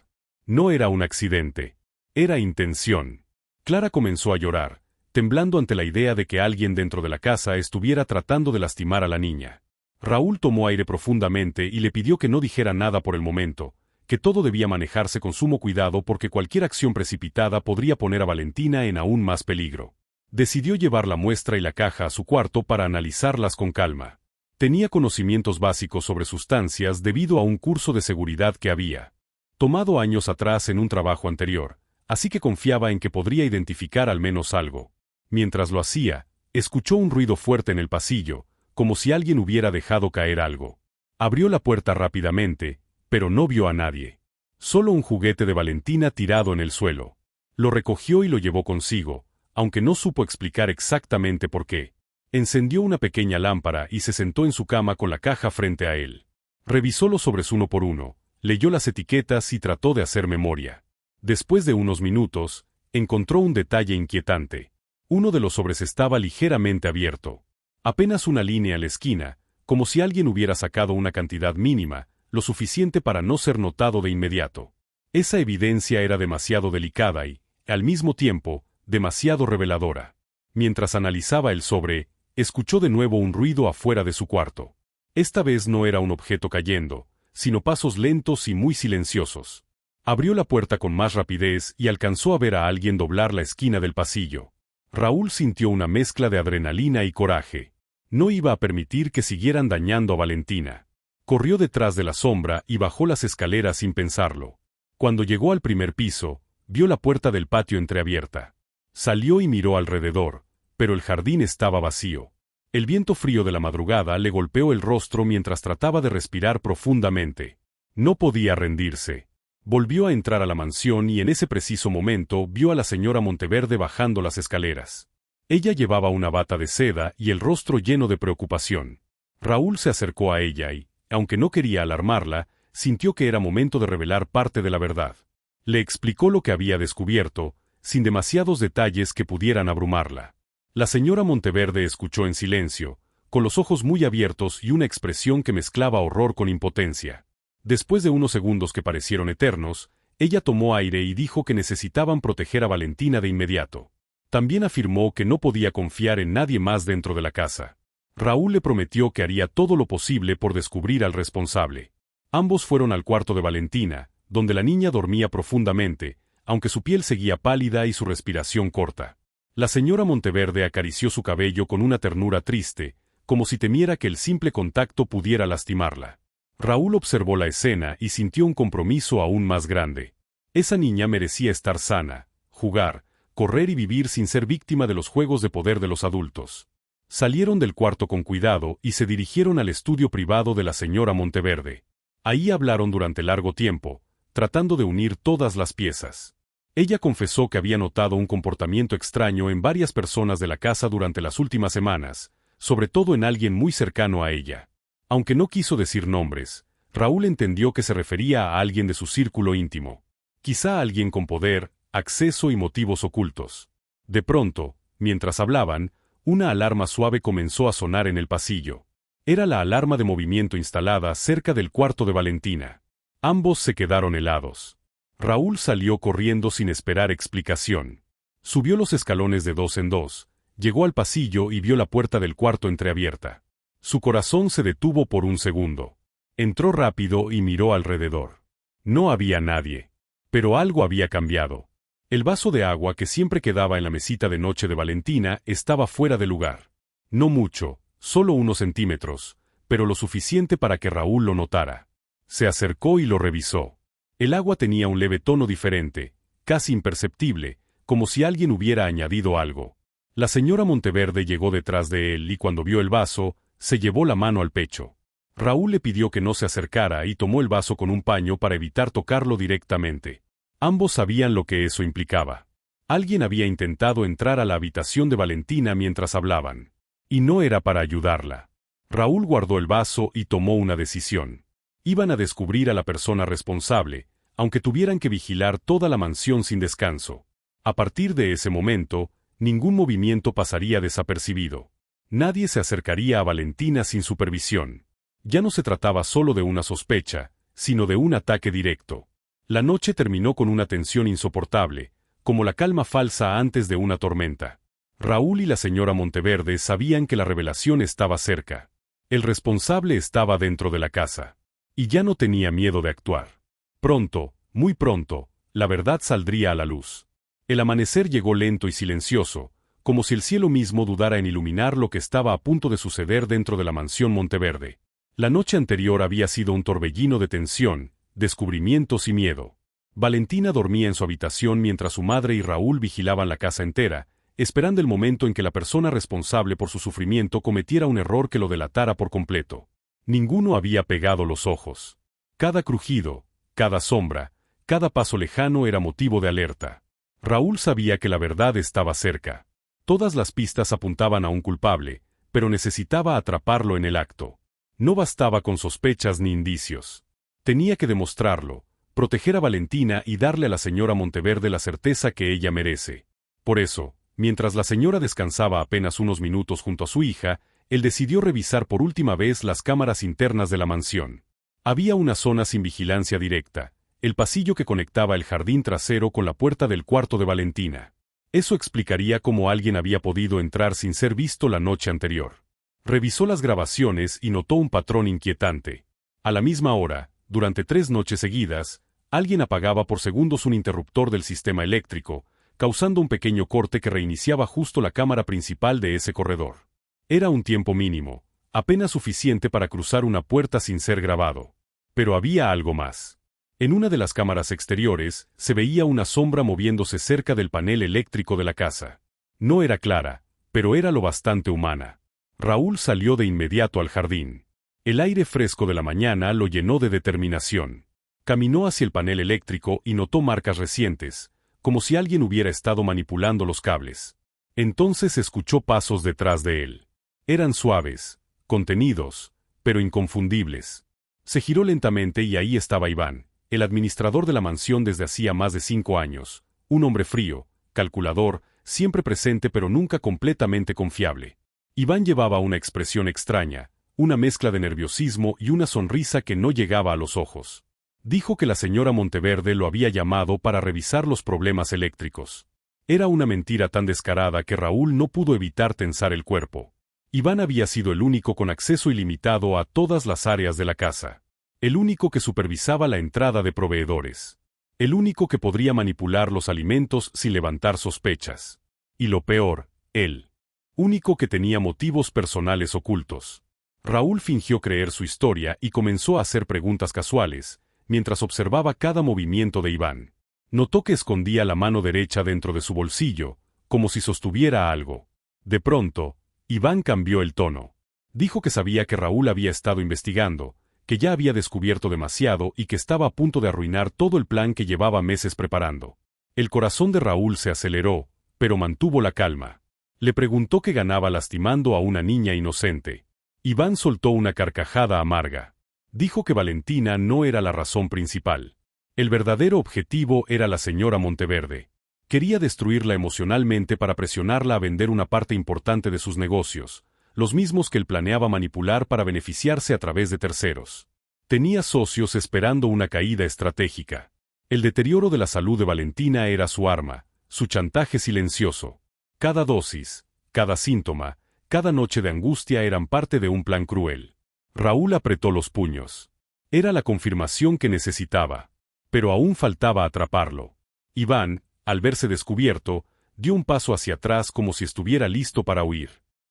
No era un accidente. Era intención. Clara comenzó a llorar, temblando ante la idea de que alguien dentro de la casa estuviera tratando de lastimar a la niña. Raúl tomó aire profundamente y le pidió que no dijera nada por el momento, que todo debía manejarse con sumo cuidado porque cualquier acción precipitada podría poner a Valentina en aún más peligro. Decidió llevar la muestra y la caja a su cuarto para analizarlas con calma. Tenía conocimientos básicos sobre sustancias debido a un curso de seguridad que había tomado años atrás en un trabajo anterior, así que confiaba en que podría identificar al menos algo. Mientras lo hacía, escuchó un ruido fuerte en el pasillo, como si alguien hubiera dejado caer algo. Abrió la puerta rápidamente, pero no vio a nadie. Solo un juguete de Valentina tirado en el suelo. Lo recogió y lo llevó consigo, aunque no supo explicar exactamente por qué. Encendió una pequeña lámpara y se sentó en su cama con la caja frente a él. Revisó los sobres uno por uno, leyó las etiquetas y trató de hacer memoria. Después de unos minutos, encontró un detalle inquietante. Uno de los sobres estaba ligeramente abierto. Apenas una línea en la esquina, como si alguien hubiera sacado una cantidad mínima, lo suficiente para no ser notado de inmediato. Esa evidencia era demasiado delicada y, al mismo tiempo, demasiado reveladora. Mientras analizaba el sobre, escuchó de nuevo un ruido afuera de su cuarto. Esta vez no era un objeto cayendo, sino pasos lentos y muy silenciosos. Abrió la puerta con más rapidez y alcanzó a ver a alguien doblar la esquina del pasillo. Raúl sintió una mezcla de adrenalina y coraje. No iba a permitir que siguieran dañando a Valentina. Corrió detrás de la sombra y bajó las escaleras sin pensarlo. Cuando llegó al primer piso, vio la puerta del patio entreabierta. Salió y miró alrededor, pero el jardín estaba vacío. El viento frío de la madrugada le golpeó el rostro mientras trataba de respirar profundamente. No podía rendirse. Volvió a entrar a la mansión y en ese preciso momento vio a la señora Monteverde bajando las escaleras. Ella llevaba una bata de seda y el rostro lleno de preocupación. Raúl se acercó a ella y, aunque no quería alarmarla, sintió que era momento de revelar parte de la verdad. Le explicó lo que había descubierto, sin demasiados detalles que pudieran abrumarla. La señora Monteverde escuchó en silencio, con los ojos muy abiertos y una expresión que mezclaba horror con impotencia. Después de unos segundos que parecieron eternos, ella tomó aire y dijo que necesitaban proteger a Valentina de inmediato. También afirmó que no podía confiar en nadie más dentro de la casa. Raúl le prometió que haría todo lo posible por descubrir al responsable. Ambos fueron al cuarto de Valentina, donde la niña dormía profundamente, aunque su piel seguía pálida y su respiración corta. La señora Monteverde acarició su cabello con una ternura triste, como si temiera que el simple contacto pudiera lastimarla. Raúl observó la escena y sintió un compromiso aún más grande. Esa niña merecía estar sana, jugar, correr y vivir sin ser víctima de los juegos de poder de los adultos. Salieron del cuarto con cuidado y se dirigieron al estudio privado de la señora Monteverde. Ahí hablaron durante largo tiempo, tratando de unir todas las piezas. Ella confesó que había notado un comportamiento extraño en varias personas de la casa durante las últimas semanas, sobre todo en alguien muy cercano a ella. Aunque no quiso decir nombres, Raúl entendió que se refería a alguien de su círculo íntimo. Quizá alguien con poder, acceso y motivos ocultos. De pronto, mientras hablaban, una alarma suave comenzó a sonar en el pasillo. Era la alarma de movimiento instalada cerca del cuarto de Valentina. Ambos se quedaron helados. Raúl salió corriendo sin esperar explicación. Subió los escalones de dos en dos, llegó al pasillo y vio la puerta del cuarto entreabierta. Su corazón se detuvo por un segundo. Entró rápido y miró alrededor. No había nadie. Pero algo había cambiado. El vaso de agua que siempre quedaba en la mesita de noche de Valentina estaba fuera de lugar. No mucho, solo unos centímetros, pero lo suficiente para que Raúl lo notara. Se acercó y lo revisó. El agua tenía un leve tono diferente, casi imperceptible, como si alguien hubiera añadido algo. La señora Monteverde llegó detrás de él y cuando vio el vaso, se llevó la mano al pecho. Raúl le pidió que no se acercara y tomó el vaso con un paño para evitar tocarlo directamente. Ambos sabían lo que eso implicaba. Alguien había intentado entrar a la habitación de Valentina mientras hablaban. Y no era para ayudarla. Raúl guardó el vaso y tomó una decisión. Iban a descubrir a la persona responsable, aunque tuvieran que vigilar toda la mansión sin descanso. A partir de ese momento, ningún movimiento pasaría desapercibido. Nadie se acercaría a Valentina sin supervisión. Ya no se trataba solo de una sospecha, sino de un ataque directo. La noche terminó con una tensión insoportable, como la calma falsa antes de una tormenta. Raúl y la señora Monteverde sabían que la revelación estaba cerca. El responsable estaba dentro de la casa. Y ya no tenía miedo de actuar. Pronto, muy pronto, la verdad saldría a la luz. El amanecer llegó lento y silencioso, como si el cielo mismo dudara en iluminar lo que estaba a punto de suceder dentro de la mansión Monteverde. La noche anterior había sido un torbellino de tensión, descubrimientos y miedo. Valentina dormía en su habitación mientras su madre y Raúl vigilaban la casa entera, esperando el momento en que la persona responsable por su sufrimiento cometiera un error que lo delatara por completo. Ninguno había pegado los ojos. Cada crujido, cada sombra, cada paso lejano era motivo de alerta. Raúl sabía que la verdad estaba cerca. Todas las pistas apuntaban a un culpable, pero necesitaba atraparlo en el acto. No bastaba con sospechas ni indicios. Tenía que demostrarlo, proteger a Valentina y darle a la señora Monteverde la certeza que ella merece. Por eso, mientras la señora descansaba apenas unos minutos junto a su hija, él decidió revisar por última vez las cámaras internas de la mansión. Había una zona sin vigilancia directa, el pasillo que conectaba el jardín trasero con la puerta del cuarto de Valentina. Eso explicaría cómo alguien había podido entrar sin ser visto la noche anterior. Revisó las grabaciones y notó un patrón inquietante. A la misma hora, durante 3 noches seguidas, Alguien apagaba por segundos un interruptor del sistema eléctrico, causando un pequeño corte que reiniciaba justo la cámara principal de ese corredor. Era un tiempo mínimo, apenas suficiente para cruzar una puerta sin ser grabado. Pero había algo más. En una de las cámaras exteriores se veía una sombra moviéndose cerca del panel eléctrico de la casa. No era clara, pero era lo bastante humana. Raúl salió de inmediato al jardín. El aire fresco de la mañana lo llenó de determinación. Caminó hacia el panel eléctrico y notó marcas recientes, como si alguien hubiera estado manipulando los cables. Entonces escuchó pasos detrás de él. Eran suaves, contenidos, pero inconfundibles. Se giró lentamente y ahí estaba Iván, el administrador de la mansión desde hacía más de 5 años, un hombre frío, calculador, siempre presente pero nunca completamente confiable. Iván llevaba una expresión extraña, una mezcla de nerviosismo y una sonrisa que no llegaba a los ojos. Dijo que la señora Monteverde lo había llamado para revisar los problemas eléctricos. Era una mentira tan descarada que Raúl no pudo evitar tensar el cuerpo. Iván había sido el único con acceso ilimitado a todas las áreas de la casa. El único que supervisaba la entrada de proveedores. El único que podría manipular los alimentos sin levantar sospechas. Y lo peor, él. Único que tenía motivos personales ocultos. Raúl fingió creer su historia y comenzó a hacer preguntas casuales, mientras observaba cada movimiento de Iván. Notó que escondía la mano derecha dentro de su bolsillo, como si sostuviera algo. De pronto, Iván cambió el tono. Dijo que sabía que Raúl había estado investigando, que ya había descubierto demasiado y que estaba a punto de arruinar todo el plan que llevaba meses preparando. El corazón de Raúl se aceleró, pero mantuvo la calma. Le preguntó qué ganaba lastimando a una niña inocente. Iván soltó una carcajada amarga. Dijo que Valentina no era la razón principal. El verdadero objetivo era la señora Monteverde. Quería destruirla emocionalmente para presionarla a vender una parte importante de sus negocios, los mismos que él planeaba manipular para beneficiarse a través de terceros. Tenía socios esperando una caída estratégica. El deterioro de la salud de Valentina era su arma, su chantaje silencioso. Cada dosis, cada síntoma, cada noche de angustia eran parte de un plan cruel. Raúl apretó los puños. Era la confirmación que necesitaba. Pero aún faltaba atraparlo. Iván, al verse descubierto, dio un paso hacia atrás como si estuviera listo para huir.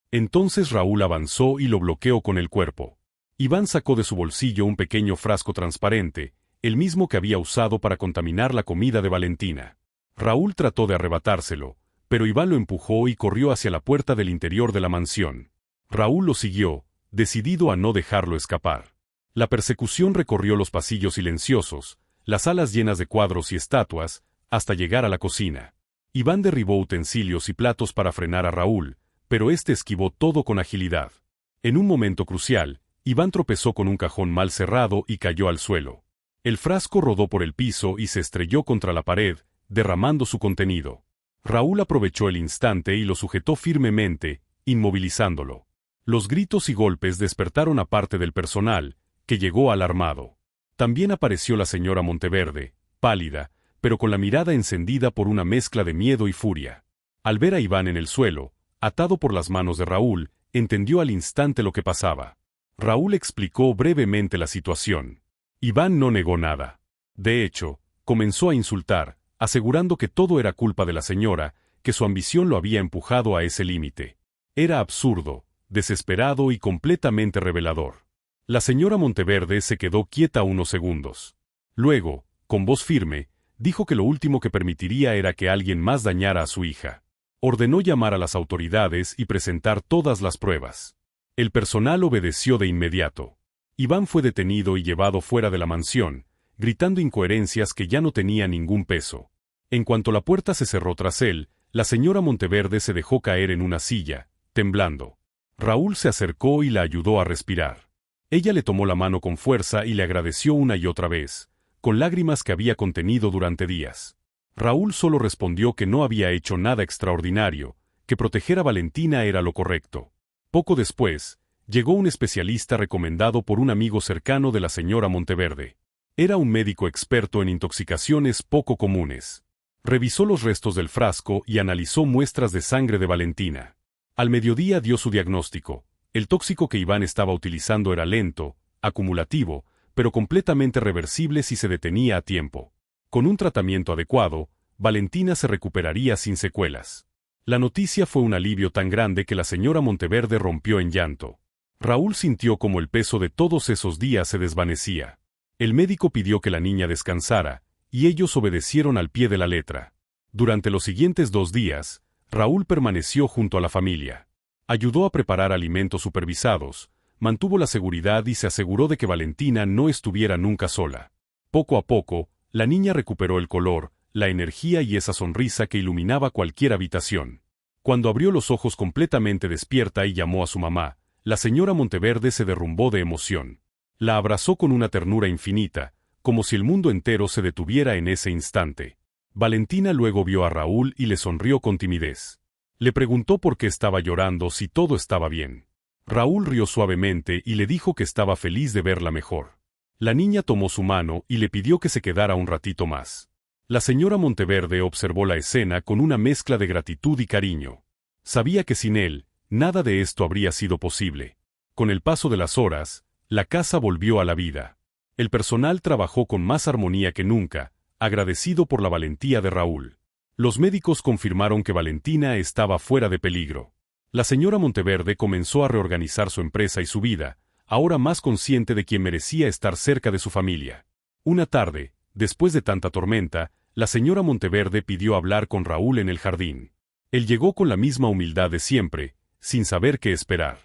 Entonces Raúl avanzó y lo bloqueó con el cuerpo. Iván sacó de su bolsillo un pequeño frasco transparente, el mismo que había usado para contaminar la comida de Valentina. Raúl trató de arrebatárselo, pero Iván lo empujó y corrió hacia la puerta del interior de la mansión. Raúl lo siguió, decidido a no dejarlo escapar. La persecución recorrió los pasillos silenciosos, las salas llenas de cuadros y estatuas, hasta llegar a la cocina. Iván derribó utensilios y platos para frenar a Raúl, pero éste esquivó todo con agilidad. En un momento crucial, Iván tropezó con un cajón mal cerrado y cayó al suelo. El frasco rodó por el piso y se estrelló contra la pared, derramando su contenido. Raúl aprovechó el instante y lo sujetó firmemente, inmovilizándolo. Los gritos y golpes despertaron a parte del personal, que llegó alarmado. También apareció la señora Monteverde, pálida, pero con la mirada encendida por una mezcla de miedo y furia. Al ver a Iván en el suelo, atado por las manos de Raúl, entendió al instante lo que pasaba. Raúl explicó brevemente la situación. Iván no negó nada. De hecho, comenzó a insultar, asegurando que todo era culpa de la señora, que su ambición lo había empujado a ese límite. Era absurdo, desesperado y completamente revelador. La señora Monteverde se quedó quieta unos segundos. Luego, con voz firme, dijo que lo último que permitiría era que alguien más dañara a su hija. Ordenó llamar a las autoridades y presentar todas las pruebas. El personal obedeció de inmediato. Iván fue detenido y llevado fuera de la mansión, gritando incoherencias que ya no tenían ningún peso. En cuanto la puerta se cerró tras él, la señora Monteverde se dejó caer en una silla, temblando. Raúl se acercó y la ayudó a respirar. Ella le tomó la mano con fuerza y le agradeció una y otra vez, con lágrimas que había contenido durante días. Raúl solo respondió que no había hecho nada extraordinario, que proteger a Valentina era lo correcto. Poco después, llegó un especialista recomendado por un amigo cercano de la señora Monteverde. Era un médico experto en intoxicaciones poco comunes. Revisó los restos del frasco y analizó muestras de sangre de Valentina. Al mediodía dio su diagnóstico. El tóxico que Iván estaba utilizando era lento, acumulativo, pero completamente reversible si se detenía a tiempo. Con un tratamiento adecuado, Valentina se recuperaría sin secuelas. La noticia fue un alivio tan grande que la señora Monteverde rompió en llanto. Raúl sintió como el peso de todos esos días se desvanecía. El médico pidió que la niña descansara, y ellos obedecieron al pie de la letra. Durante los siguientes 2 días, Raúl permaneció junto a la familia. Ayudó a preparar alimentos supervisados, mantuvo la seguridad y se aseguró de que Valentina no estuviera nunca sola. Poco a poco, la niña recuperó el color, la energía y esa sonrisa que iluminaba cualquier habitación. Cuando abrió los ojos completamente despierta y llamó a su mamá, la señora Monteverde se derrumbó de emoción. La abrazó con una ternura infinita, como si el mundo entero se detuviera en ese instante. Valentina luego vio a Raúl y le sonrió con timidez. Le preguntó por qué estaba llorando si todo estaba bien. Raúl rió suavemente y le dijo que estaba feliz de verla mejor. La niña tomó su mano y le pidió que se quedara un ratito más. La señora Monteverde observó la escena con una mezcla de gratitud y cariño. Sabía que sin él, nada de esto habría sido posible. Con el paso de las horas, la casa volvió a la vida. El personal trabajó con más armonía que nunca, agradecido por la valentía de Raúl. Los médicos confirmaron que Valentina estaba fuera de peligro. La señora Monteverde comenzó a reorganizar su empresa y su vida, ahora más consciente de quién merecía estar cerca de su familia. Una tarde, después de tanta tormenta, la señora Monteverde pidió hablar con Raúl en el jardín. Él llegó con la misma humildad de siempre, sin saber qué esperar.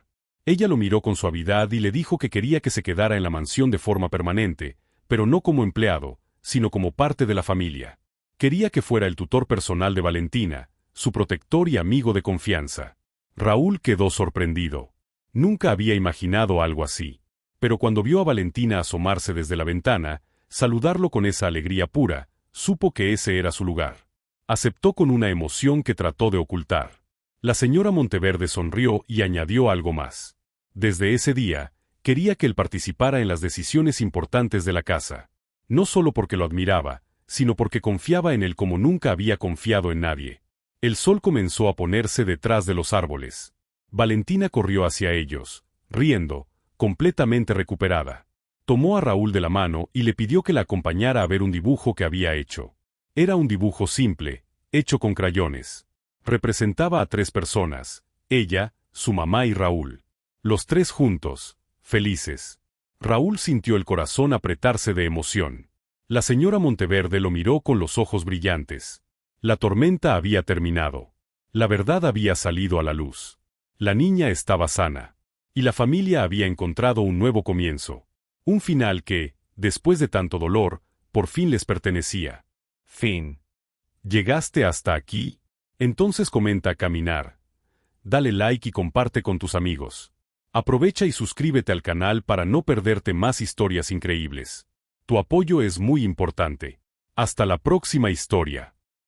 Ella lo miró con suavidad y le dijo que quería que se quedara en la mansión de forma permanente, pero no como empleado, sino como parte de la familia. Quería que fuera el tutor personal de Valentina, su protector y amigo de confianza. Raúl quedó sorprendido. Nunca había imaginado algo así. Pero cuando vio a Valentina asomarse desde la ventana, saludarlo con esa alegría pura, supo que ese era su lugar. Aceptó con una emoción que trató de ocultar. La señora Monteverde sonrió y añadió algo más. Desde ese día, quería que él participara en las decisiones importantes de la casa. No solo porque lo admiraba, sino porque confiaba en él como nunca había confiado en nadie. El sol comenzó a ponerse detrás de los árboles. Valentina corrió hacia ellos, riendo, completamente recuperada. Tomó a Raúl de la mano y le pidió que la acompañara a ver un dibujo que había hecho. Era un dibujo simple, hecho con crayones. Representaba a 3 personas, ella, su mamá y Raúl. Los 3 juntos, felices. Raúl sintió el corazón apretarse de emoción. La señora Monteverde lo miró con los ojos brillantes. La tormenta había terminado. La verdad había salido a la luz. La niña estaba sana. Y la familia había encontrado un nuevo comienzo. Un final que, después de tanto dolor, por fin les pertenecía. Fin. ¿Llegaste hasta aquí? Entonces comenta Caminar. Dale like y comparte con tus amigos. Aprovecha y suscríbete al canal para no perderte más historias increíbles. Tu apoyo es muy importante. Hasta la próxima historia.